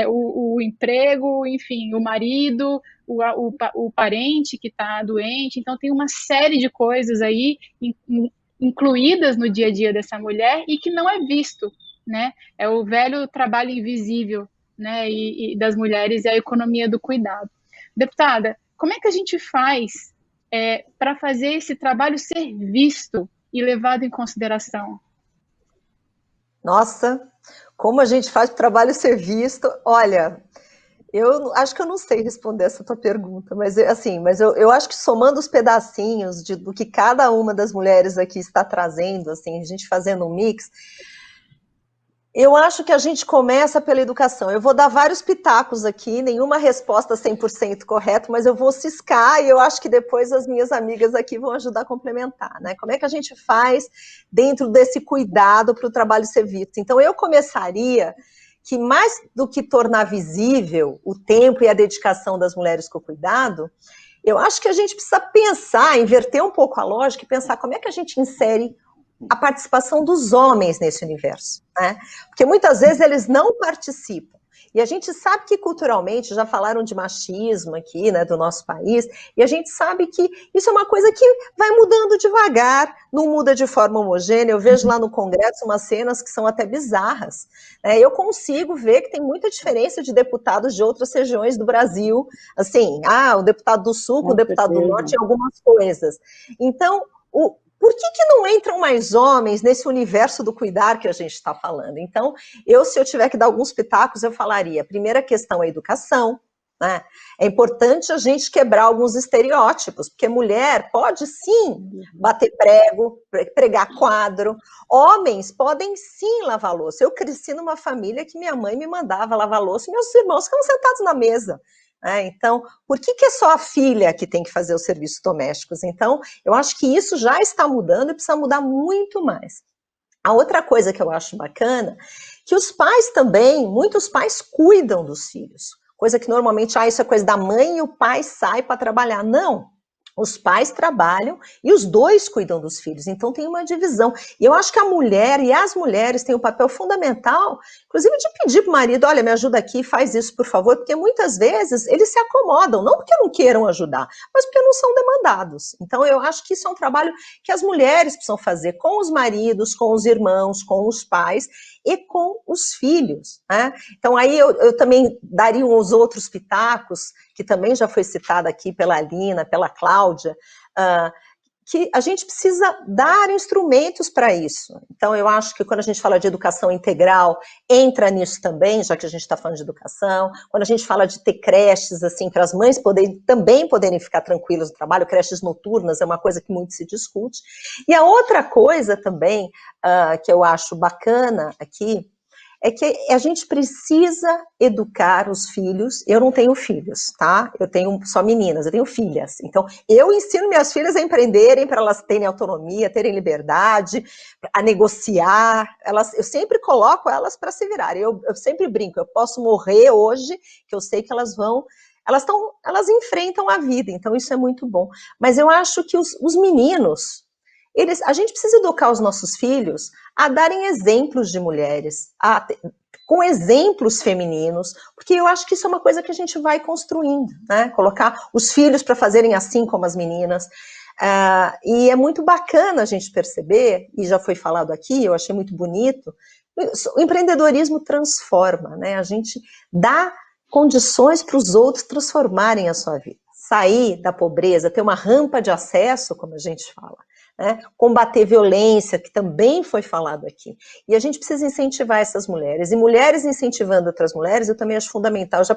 A: o emprego, enfim, o marido, o parente que está doente. Então tem uma série de coisas aí incluídas no dia a dia dessa mulher e que não é visto, né? É o velho trabalho invisível, né? E das mulheres e a economia do cuidado. Deputada, como é que a gente faz para fazer esse trabalho ser visto e levado em consideração?
B: Nossa, como a gente faz o trabalho ser visto? Olha, eu acho que eu não sei responder essa tua pergunta, mas eu acho que somando os pedacinhos do que cada uma das mulheres aqui está trazendo, assim, a gente fazendo um mix, eu acho que a gente começa pela educação. Eu vou dar vários pitacos aqui, nenhuma resposta 100% correta, mas eu vou ciscar e eu acho que depois as minhas amigas aqui vão ajudar a complementar, né? Como é que a gente faz dentro desse cuidado para o trabalho ser visto? Então, eu começaria que mais do que tornar visível o tempo e a dedicação das mulheres com o cuidado, eu acho que a gente precisa pensar, inverter um pouco a lógica e pensar como é que a gente insere a participação dos homens nesse universo, né? Porque muitas vezes eles não participam. E a gente sabe que culturalmente, já falaram de machismo aqui, né, do nosso país, e a gente sabe que isso é uma coisa que vai mudando devagar, não muda de forma homogênea. Eu vejo lá no Congresso umas cenas que são até bizarras, né? Eu consigo ver que tem muita diferença de deputados de outras regiões do Brasil, assim, o deputado do Sul com o deputado do Norte em algumas coisas. Então, por que não entram mais homens nesse universo do cuidar que a gente está falando? Então, se eu tiver que dar alguns pitacos, eu falaria, a primeira questão é a educação, né? É importante a gente quebrar alguns estereótipos, porque mulher pode sim bater prego, pregar quadro, homens podem sim lavar louça. Eu cresci numa família que minha mãe me mandava lavar louça e meus irmãos ficavam sentados na mesa. Então, por que é só a filha que tem que fazer os serviços domésticos? Então, eu acho que isso já está mudando e precisa mudar muito mais. A outra coisa que eu acho bacana, que os pais também, muitos pais cuidam dos filhos, coisa que normalmente, isso é coisa da mãe e o pai sai para trabalhar. Não, os pais trabalham e os dois cuidam dos filhos, então tem uma divisão. E eu acho que a mulher e as mulheres têm um papel fundamental, inclusive de pedir para o marido, olha, me ajuda aqui, faz isso, por favor, porque muitas vezes eles se acomodam, não porque não queiram ajudar, mas porque não são demandados. Então eu acho que isso é um trabalho que as mulheres precisam fazer com os maridos, com os irmãos, com os pais e com os filhos, né? Então aí eu também daria uns outros pitacos, que também já foi citado aqui pela Alina, pela Cláudia, que a gente precisa dar instrumentos para isso. Então, eu acho que quando a gente fala de educação integral, entra nisso também, já que a gente está falando de educação. Quando a gente fala de ter creches, assim, para as mães também poderem ficar tranquilas no trabalho, creches noturnas é uma coisa que muito se discute. E a outra coisa também, que eu acho bacana aqui, é que a gente precisa educar os filhos. Eu não tenho filhos, tá? Eu tenho só meninas, eu tenho filhas. Então, eu ensino minhas filhas a empreenderem, para elas terem autonomia, terem liberdade, a negociar. Eu sempre coloco elas para se virarem. Eu sempre brinco, eu posso morrer hoje, que eu sei que elas enfrentam a vida, então isso é muito bom. Mas eu acho que os meninos, a gente precisa educar os nossos filhos a darem exemplos de mulheres, com exemplos femininos, porque eu acho que isso é uma coisa que a gente vai construindo, né? Colocar os filhos para fazerem assim como as meninas. E é muito bacana a gente perceber, e já foi falado aqui, eu achei muito bonito, o empreendedorismo transforma, né? A gente dá condições para os outros transformarem a sua vida. Sair da pobreza, ter uma rampa de acesso, como a gente fala. Né? Combater violência, que também foi falado aqui. E a gente precisa incentivar essas mulheres. E mulheres incentivando outras mulheres, eu também acho fundamental. Eu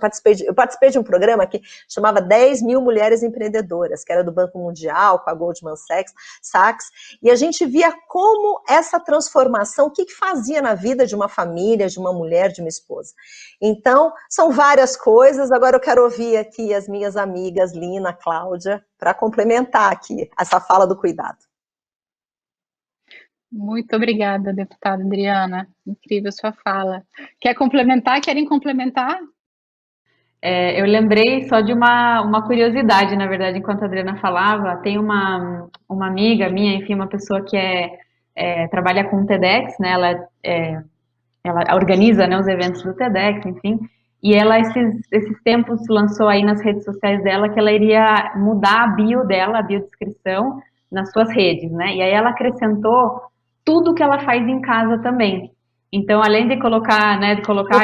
B: participei de um programa que chamava 10 mil mulheres empreendedoras, que era do Banco Mundial, com a Goldman Sachs, e a gente via como essa transformação, o que fazia na vida de uma família, de uma mulher, de uma esposa. Então, são várias coisas. Agora eu quero ouvir aqui as minhas amigas, Lina, Cláudia, para complementar aqui essa fala do cuidado.
A: Muito obrigada, deputada Adriana. Incrível sua fala. Querem complementar?
D: Eu lembrei só de uma curiosidade, na verdade, enquanto a Adriana falava, tem uma amiga minha, enfim, uma pessoa que trabalha com o TEDx, né? Ela organiza, né, os eventos do TEDx, enfim, e ela esses tempos lançou aí nas redes sociais dela que ela iria mudar a bio dela, a biodescrição, nas suas redes, né? E aí ela acrescentou tudo que ela faz em casa também. Então, além de colocar, né,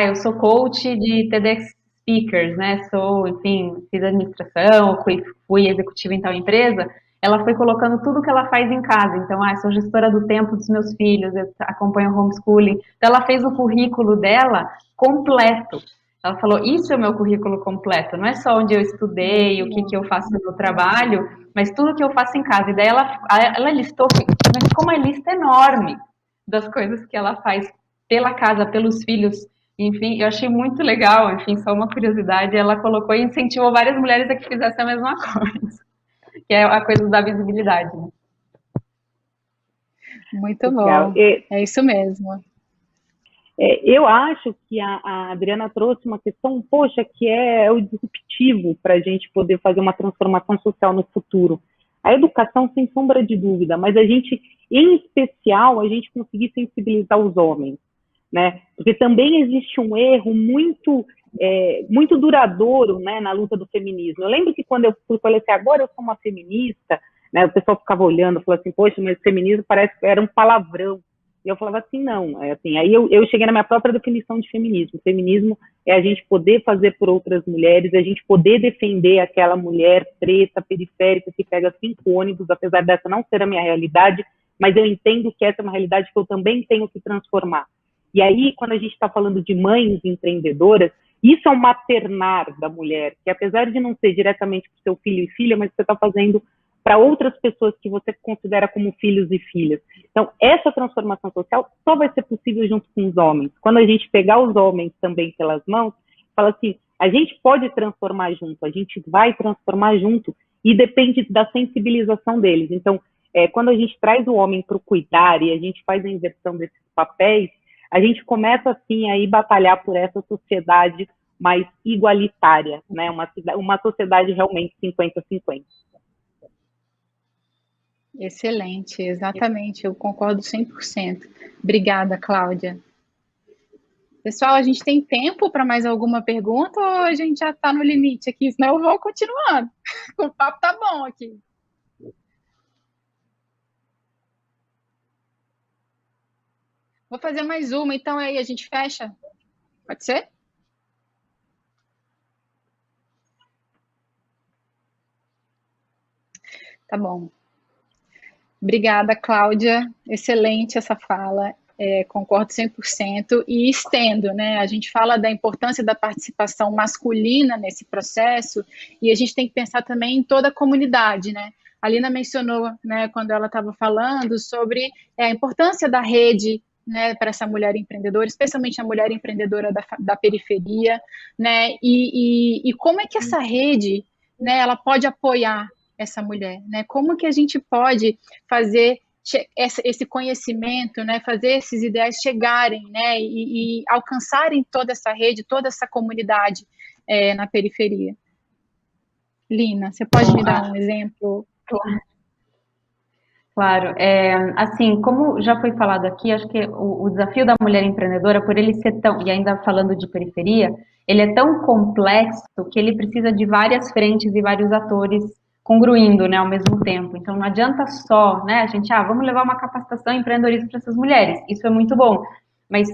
D: eu sou coach de TEDx speakers, né? Sou, enfim, fiz administração, fui executiva em tal empresa. Ela foi colocando tudo que ela faz em casa. Então, sou gestora do tempo dos meus filhos, eu acompanho o homeschooling. Então, ela fez o currículo dela completo. Ela falou, isso é o meu currículo completo, não é só onde eu estudei, o que eu faço no meu trabalho, mas tudo que eu faço em casa. E daí ela listou, mas como a lista enorme das coisas que ela faz pela casa, pelos filhos, enfim, eu achei muito legal, enfim, só uma curiosidade, ela colocou e incentivou várias mulheres a que fizessem a mesma coisa, que é a coisa da visibilidade, né?
A: Muito
F: Legal.
A: bom. É isso mesmo.
F: Eu acho que a Adriana trouxe uma questão, poxa, que é o disruptivo para a gente poder fazer uma transformação social no futuro. A educação, sem sombra de dúvida, mas a gente, em especial, a gente conseguir sensibilizar os homens, né? Porque também existe um erro muito duradouro, né, na luta do feminismo. Eu lembro que quando eu falei assim, agora eu sou uma feminista, né, o pessoal ficava olhando, falou assim, poxa, mas feminismo parece que era um palavrão. E eu falava assim, não, assim, aí eu cheguei na minha própria definição de feminismo. Feminismo é a gente poder fazer por outras mulheres, a gente poder defender aquela mulher preta, periférica, que pega 5 ônibus, apesar dessa não ser a minha realidade, mas eu entendo que essa é uma realidade que eu também tenho que transformar. E aí, quando a gente está falando de mães empreendedoras, isso é um maternar da mulher, que apesar de não ser diretamente para o seu filho e filha, mas você está fazendo para outras pessoas que você considera como filhos e filhas. Então, essa transformação social só vai ser possível junto com os homens. Quando a gente pegar os homens também pelas mãos, fala assim, a gente pode transformar junto, a gente vai transformar junto, e depende da sensibilização deles. Então, quando a gente traz o homem para o cuidar e a gente faz a inversão desses papéis, a gente começa, assim, a ir batalhar por essa sociedade mais igualitária, né? Uma sociedade realmente 50-50.
A: Excelente, exatamente, eu concordo 100%. Obrigada, Cláudia. Pessoal, a gente tem tempo para mais alguma pergunta ou a gente já está no limite aqui? Senão eu vou continuando. O papo tá bom aqui. Vou fazer mais uma, então aí a gente fecha? Pode ser? Tá bom. Obrigada, Cláudia. Excelente essa fala. Concordo 100% e estendo, né? A gente fala da importância da participação masculina nesse processo e a gente tem que pensar também em toda a comunidade, né? A Lina mencionou, né, quando ela estava falando sobre a importância da rede, né, para essa mulher empreendedora, especialmente a mulher empreendedora da periferia, né? E como é que essa rede, né, ela pode apoiar essa mulher, né? Como que a gente pode fazer esse conhecimento, né? Fazer esses ideais chegarem, né? E alcançarem toda essa rede, toda essa comunidade na periferia. Lina, você pode me dar um exemplo?
D: Claro, assim, como já foi falado aqui, acho que o desafio da mulher empreendedora, por ele ser tão, e ainda falando de periferia, ele é tão complexo que ele precisa de várias frentes e vários atores congruindo, né, ao mesmo tempo. Então, não adianta só, né, a gente, vamos levar uma capacitação em empreendedorismo para essas mulheres, isso é muito bom, mas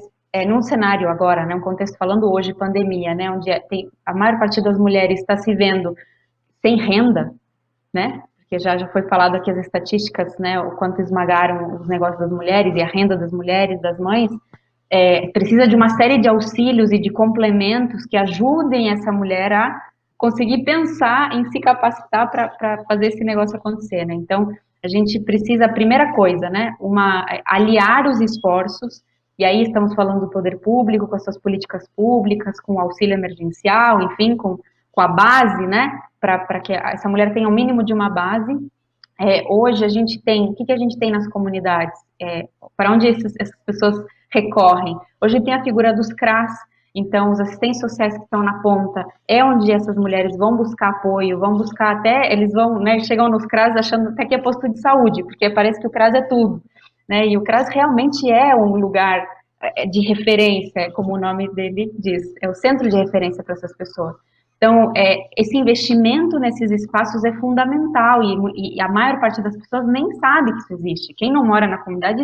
D: num cenário agora, né, um contexto falando hoje, pandemia, né, onde a maior parte das mulheres está se vendo sem renda, né, porque já foi falado aqui as estatísticas, né, o quanto esmagaram os negócios das mulheres e a renda das mulheres, das mães, precisa de uma série de auxílios e de complementos que ajudem essa mulher a conseguir pensar em se capacitar para fazer esse negócio acontecer, né? Então, a gente precisa, a primeira coisa, né, aliar os esforços, e aí estamos falando do poder público, com as suas políticas públicas, com o auxílio emergencial, enfim, com a base, né, para que essa mulher tenha o mínimo de uma base. Hoje a gente tem, o que a gente tem nas comunidades? Para onde essas pessoas recorrem? Hoje tem a figura dos CRAs, Então, os assistentes sociais que estão na ponta é onde essas mulheres vão buscar apoio, vão buscar até, eles vão, né, chegam nos CRAS achando até que é posto de saúde, porque parece que o CRAS é tudo, né, e o CRAS realmente é um lugar de referência, como o nome dele diz, é o centro de referência para essas pessoas. Então, esse investimento nesses espaços é fundamental e a maior parte das pessoas nem sabe que isso existe. Quem não mora na comunidade,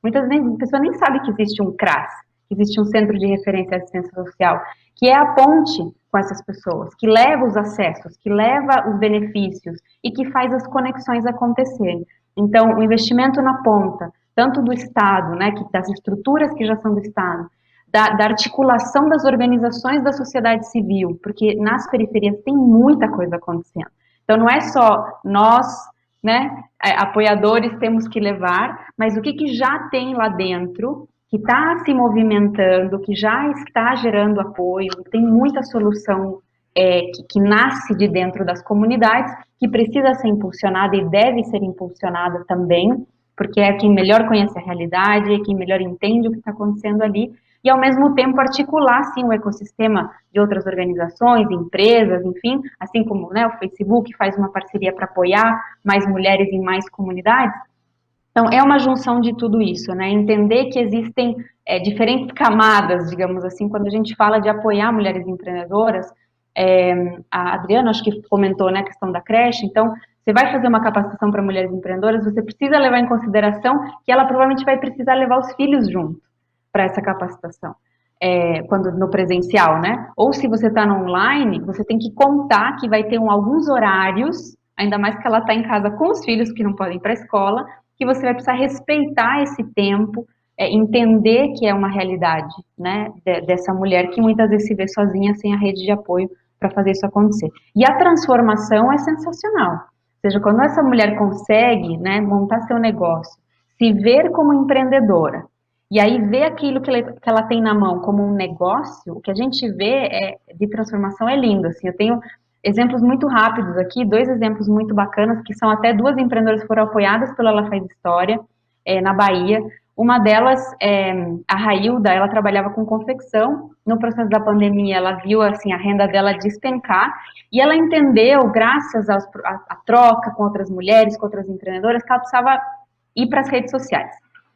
D: muitas vezes a pessoa nem sabe que existe um CRAS, que existe um centro de referência à assistência social, que é a ponte com essas pessoas, que leva os acessos, que leva os benefícios e que faz as conexões acontecerem. Então, o investimento na ponta, tanto do Estado, né, das estruturas que já são do Estado, da articulação das organizações da sociedade civil, porque nas periferias tem muita coisa acontecendo. Então, não é só nós, né, apoiadores, temos que levar, mas o que já tem lá dentro, que está se movimentando, que já está gerando apoio, tem muita solução que nasce de dentro das comunidades, que precisa ser impulsionada e deve ser impulsionada também, porque é quem melhor conhece a realidade, é quem melhor entende o que está acontecendo ali, e ao mesmo tempo articular, sim, o ecossistema de outras organizações, empresas, enfim, assim como, né, o Facebook faz uma parceria para apoiar mais mulheres em mais comunidades. Então, é uma junção de tudo isso, né, entender que existem diferentes camadas, digamos assim, quando a gente fala de apoiar mulheres empreendedoras. A Adriana, acho que comentou, né, a questão da creche. Então, você vai fazer uma capacitação para mulheres empreendedoras, você precisa levar em consideração que ela provavelmente vai precisar levar os filhos junto para essa capacitação, quando no presencial, né? Ou se você está no online, você tem que contar que vai ter alguns horários, ainda mais que ela está em casa com os filhos que não podem ir para a escola, que você vai precisar respeitar esse tempo, entender que é uma realidade, né, dessa mulher que muitas vezes se vê sozinha, sem a rede de apoio para fazer isso acontecer. E a transformação é sensacional. Ou seja, quando essa mulher consegue, né, montar seu negócio, se ver como empreendedora, e aí ver aquilo que ela tem na mão como um negócio, o que a gente vê de transformação é lindo. Assim, eu tenho exemplos muito rápidos aqui, 2 exemplos muito bacanas, que são até 2 empreendedoras que foram apoiadas pela Ela Faz História, na Bahia. Uma delas, a Railda, ela trabalhava com confecção. No processo da pandemia, ela viu assim, a renda dela despencar, e ela entendeu, graças à troca com outras mulheres, com outras empreendedoras, que ela precisava ir para as redes sociais.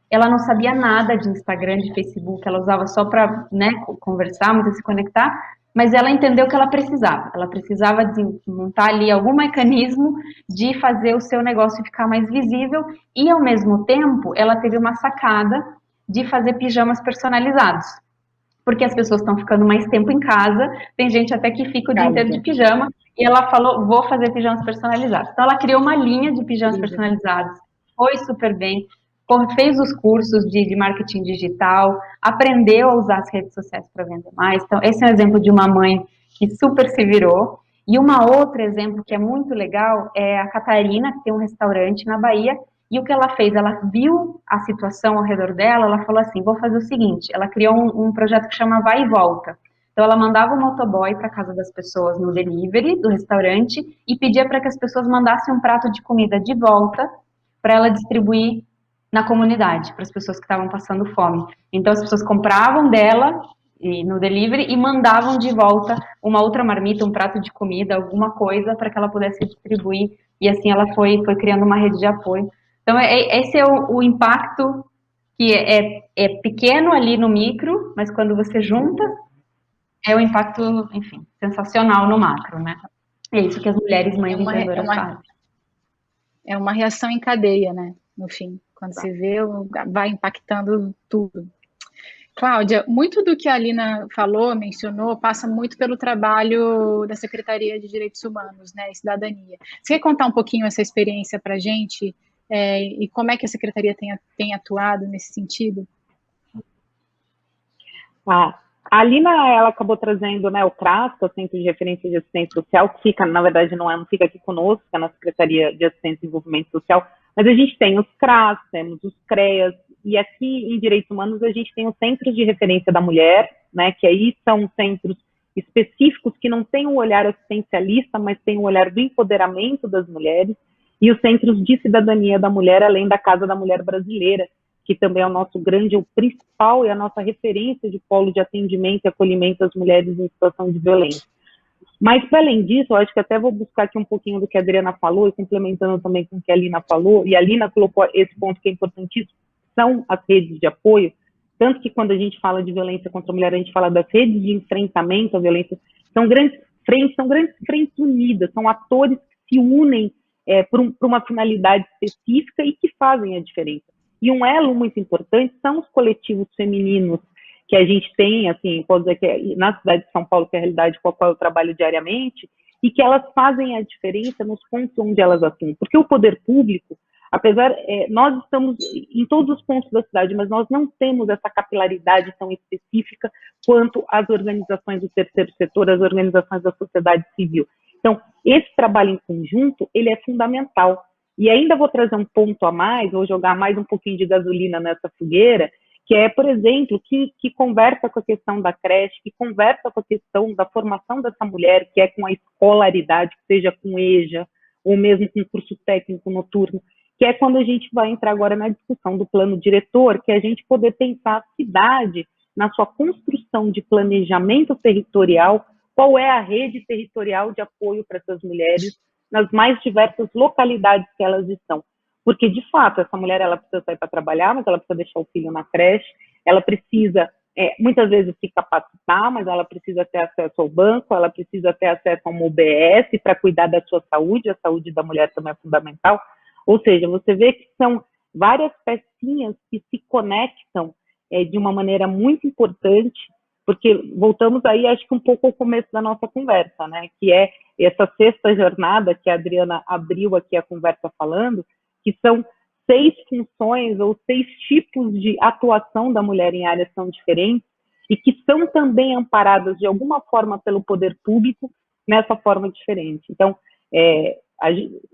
D: Ela não sabia nada de Instagram, de Facebook, ela usava só para, né, conversar, se conectar, mas ela entendeu que ela precisava montar ali algum mecanismo de fazer o seu negócio ficar mais visível, e ao mesmo tempo ela teve uma sacada de fazer pijamas personalizados, porque as pessoas estão ficando mais tempo em casa, tem gente até que fica o dia inteiro de pijama, e ela falou, vou fazer pijamas personalizados. Então ela criou uma linha de pijamas personalizados, foi super bem, fez os cursos de marketing digital, aprendeu a usar as redes sociais para vender mais. Então, esse é um exemplo de uma mãe que super se virou. E uma outro exemplo que é muito legal é a Catarina, que tem um restaurante na Bahia, e o que ela fez? Ela viu a situação ao redor dela, ela falou assim, vou fazer o seguinte, ela criou um projeto que chama Vai e Volta. Então, ela mandava o motoboy para casa das pessoas no delivery do restaurante e pedia para que as pessoas mandassem um prato de comida de volta para ela distribuir na comunidade, para as pessoas que estavam passando fome. Então, as pessoas compravam dela no delivery e mandavam de volta uma outra marmita, um prato de comida, alguma coisa para que ela pudesse distribuir, e assim ela foi criando uma rede de apoio. Então, esse é o impacto que é pequeno ali no micro, mas quando você junta, é o impacto, enfim, sensacional no macro, né? É isso que as mulheres mães empreendedoras fazem.
A: É uma reação em cadeia, né? No fim, quando se vê, vai impactando tudo. Cláudia, muito do que a Alina falou, mencionou, passa muito pelo trabalho da Secretaria de Direitos Humanos, né, e Cidadania. Você quer contar um pouquinho essa experiência para a gente e como é que a Secretaria tem atuado nesse sentido?
F: A Alina, ela acabou trazendo, né, o CRAS, que é o Centro de Referência de Assistência Social, que fica, na verdade, não fica aqui conosco, fica na Secretaria de Assistência e Desenvolvimento Social, mas a gente tem os CRAS, temos os CREAS, e aqui em Direitos Humanos a gente tem os Centros de Referência da Mulher, né, que aí são centros específicos que não têm um olhar assistencialista, mas têm um olhar do empoderamento das mulheres, e os Centros de Cidadania da Mulher, além da Casa da Mulher Brasileira, que também é o nosso grande, o principal e a nossa referência de polo de atendimento e acolhimento às mulheres em situação de violência. Mas, para além disso, eu acho que até vou buscar aqui um pouquinho do que a Adriana falou, e complementando também com o que a Lina falou, e a Lina colocou esse ponto que é importantíssimo, são as redes de apoio, tanto que quando a gente fala de violência contra a mulher, a gente fala das redes de enfrentamento à violência, são grandes frentes unidas, são atores que se unem por uma finalidade específica e que fazem a diferença. E um elo muito importante são os coletivos femininos que a gente tem, assim, pode dizer que é na cidade de São Paulo, que é a realidade com a qual eu trabalho diariamente, e que elas fazem a diferença nos pontos onde elas atuam. Porque o poder público, apesar, nós estamos em todos os pontos da cidade, mas nós não temos essa capilaridade tão específica quanto as organizações do terceiro setor, as organizações da sociedade civil. Então, esse trabalho em conjunto, ele é fundamental. E ainda vou trazer um ponto a mais, vou jogar mais um pouquinho de gasolina nessa fogueira, que é, por exemplo, que conversa com a questão da creche, que conversa com a questão da formação dessa mulher, que é com a escolaridade, seja com EJA, ou mesmo com curso técnico noturno, que é quando a gente vai entrar agora na discussão do plano diretor, que é a gente poder pensar a cidade na sua construção de planejamento territorial, qual é a rede territorial de apoio para essas mulheres nas mais diversas localidades que elas estão. Porque, de fato, essa mulher ela precisa sair para trabalhar, mas ela precisa deixar o filho na creche, ela precisa, muitas vezes, se capacitar, mas ela precisa ter acesso ao banco, ela precisa ter acesso a uma UBS para cuidar da sua saúde, a saúde da mulher também é fundamental. Ou seja, você vê que são várias pecinhas que se conectam de uma maneira muito importante, porque voltamos aí, acho que um pouco ao começo da nossa conversa, né? Que é essa sexta jornada que a Adriana abriu aqui a conversa falando, que são 6 funções ou 6 tipos de atuação da mulher em áreas tão diferentes e que são também amparadas de alguma forma pelo poder público nessa forma diferente. Então,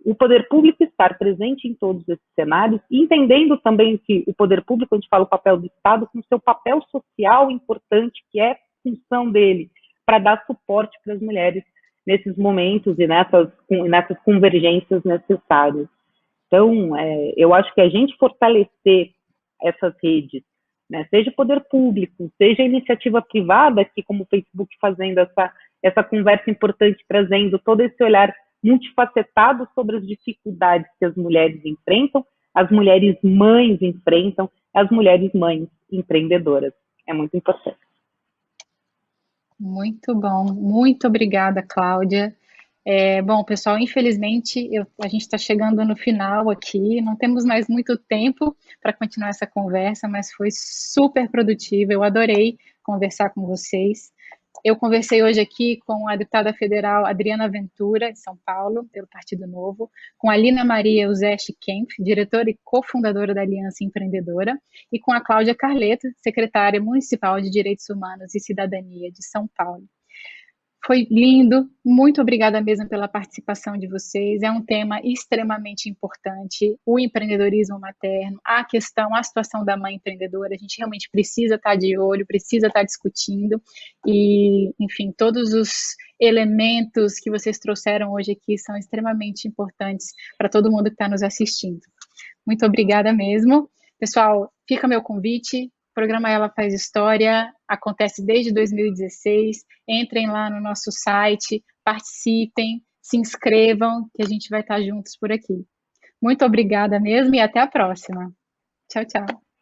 F: o poder público estar presente em todos esses cenários, entendendo também que o poder público, a gente fala o papel do Estado, com o seu papel social importante, que é função dele, para dar suporte para as mulheres nesses momentos e nessas convergências necessárias. Então, eu acho que a gente fortalecer essas redes, né, seja o poder público, seja a iniciativa privada, aqui como o Facebook fazendo essa conversa importante, trazendo todo esse olhar multifacetado sobre as dificuldades que as mulheres enfrentam, as mulheres mães enfrentam, as mulheres mães empreendedoras. É muito importante.
A: Muito bom, muito obrigada, Cláudia. Bom, pessoal, infelizmente a gente está chegando no final aqui, não temos mais muito tempo para continuar essa conversa, mas foi super produtiva, eu adorei conversar com vocês. Eu conversei hoje aqui com a deputada federal Adriana Ventura, de São Paulo, pelo Partido Novo, com a Lina Maria Uzeste Kempf, diretora e cofundadora da Aliança Empreendedora, e com a Cláudia Carleto, secretária municipal de Direitos Humanos e Cidadania de São Paulo. Foi lindo, muito obrigada mesmo pela participação de vocês, é um tema extremamente importante, o empreendedorismo materno, a situação da mãe empreendedora, a gente realmente precisa estar de olho, precisa estar discutindo, e, enfim, todos os elementos que vocês trouxeram hoje aqui são extremamente importantes para todo mundo que está nos assistindo. Muito obrigada mesmo. Pessoal, fica meu convite. O programa Ela Faz História acontece desde 2016. Entrem lá no nosso site, participem, se inscrevam, que a gente vai estar juntos por aqui. Muito obrigada mesmo e até a próxima. Tchau, tchau.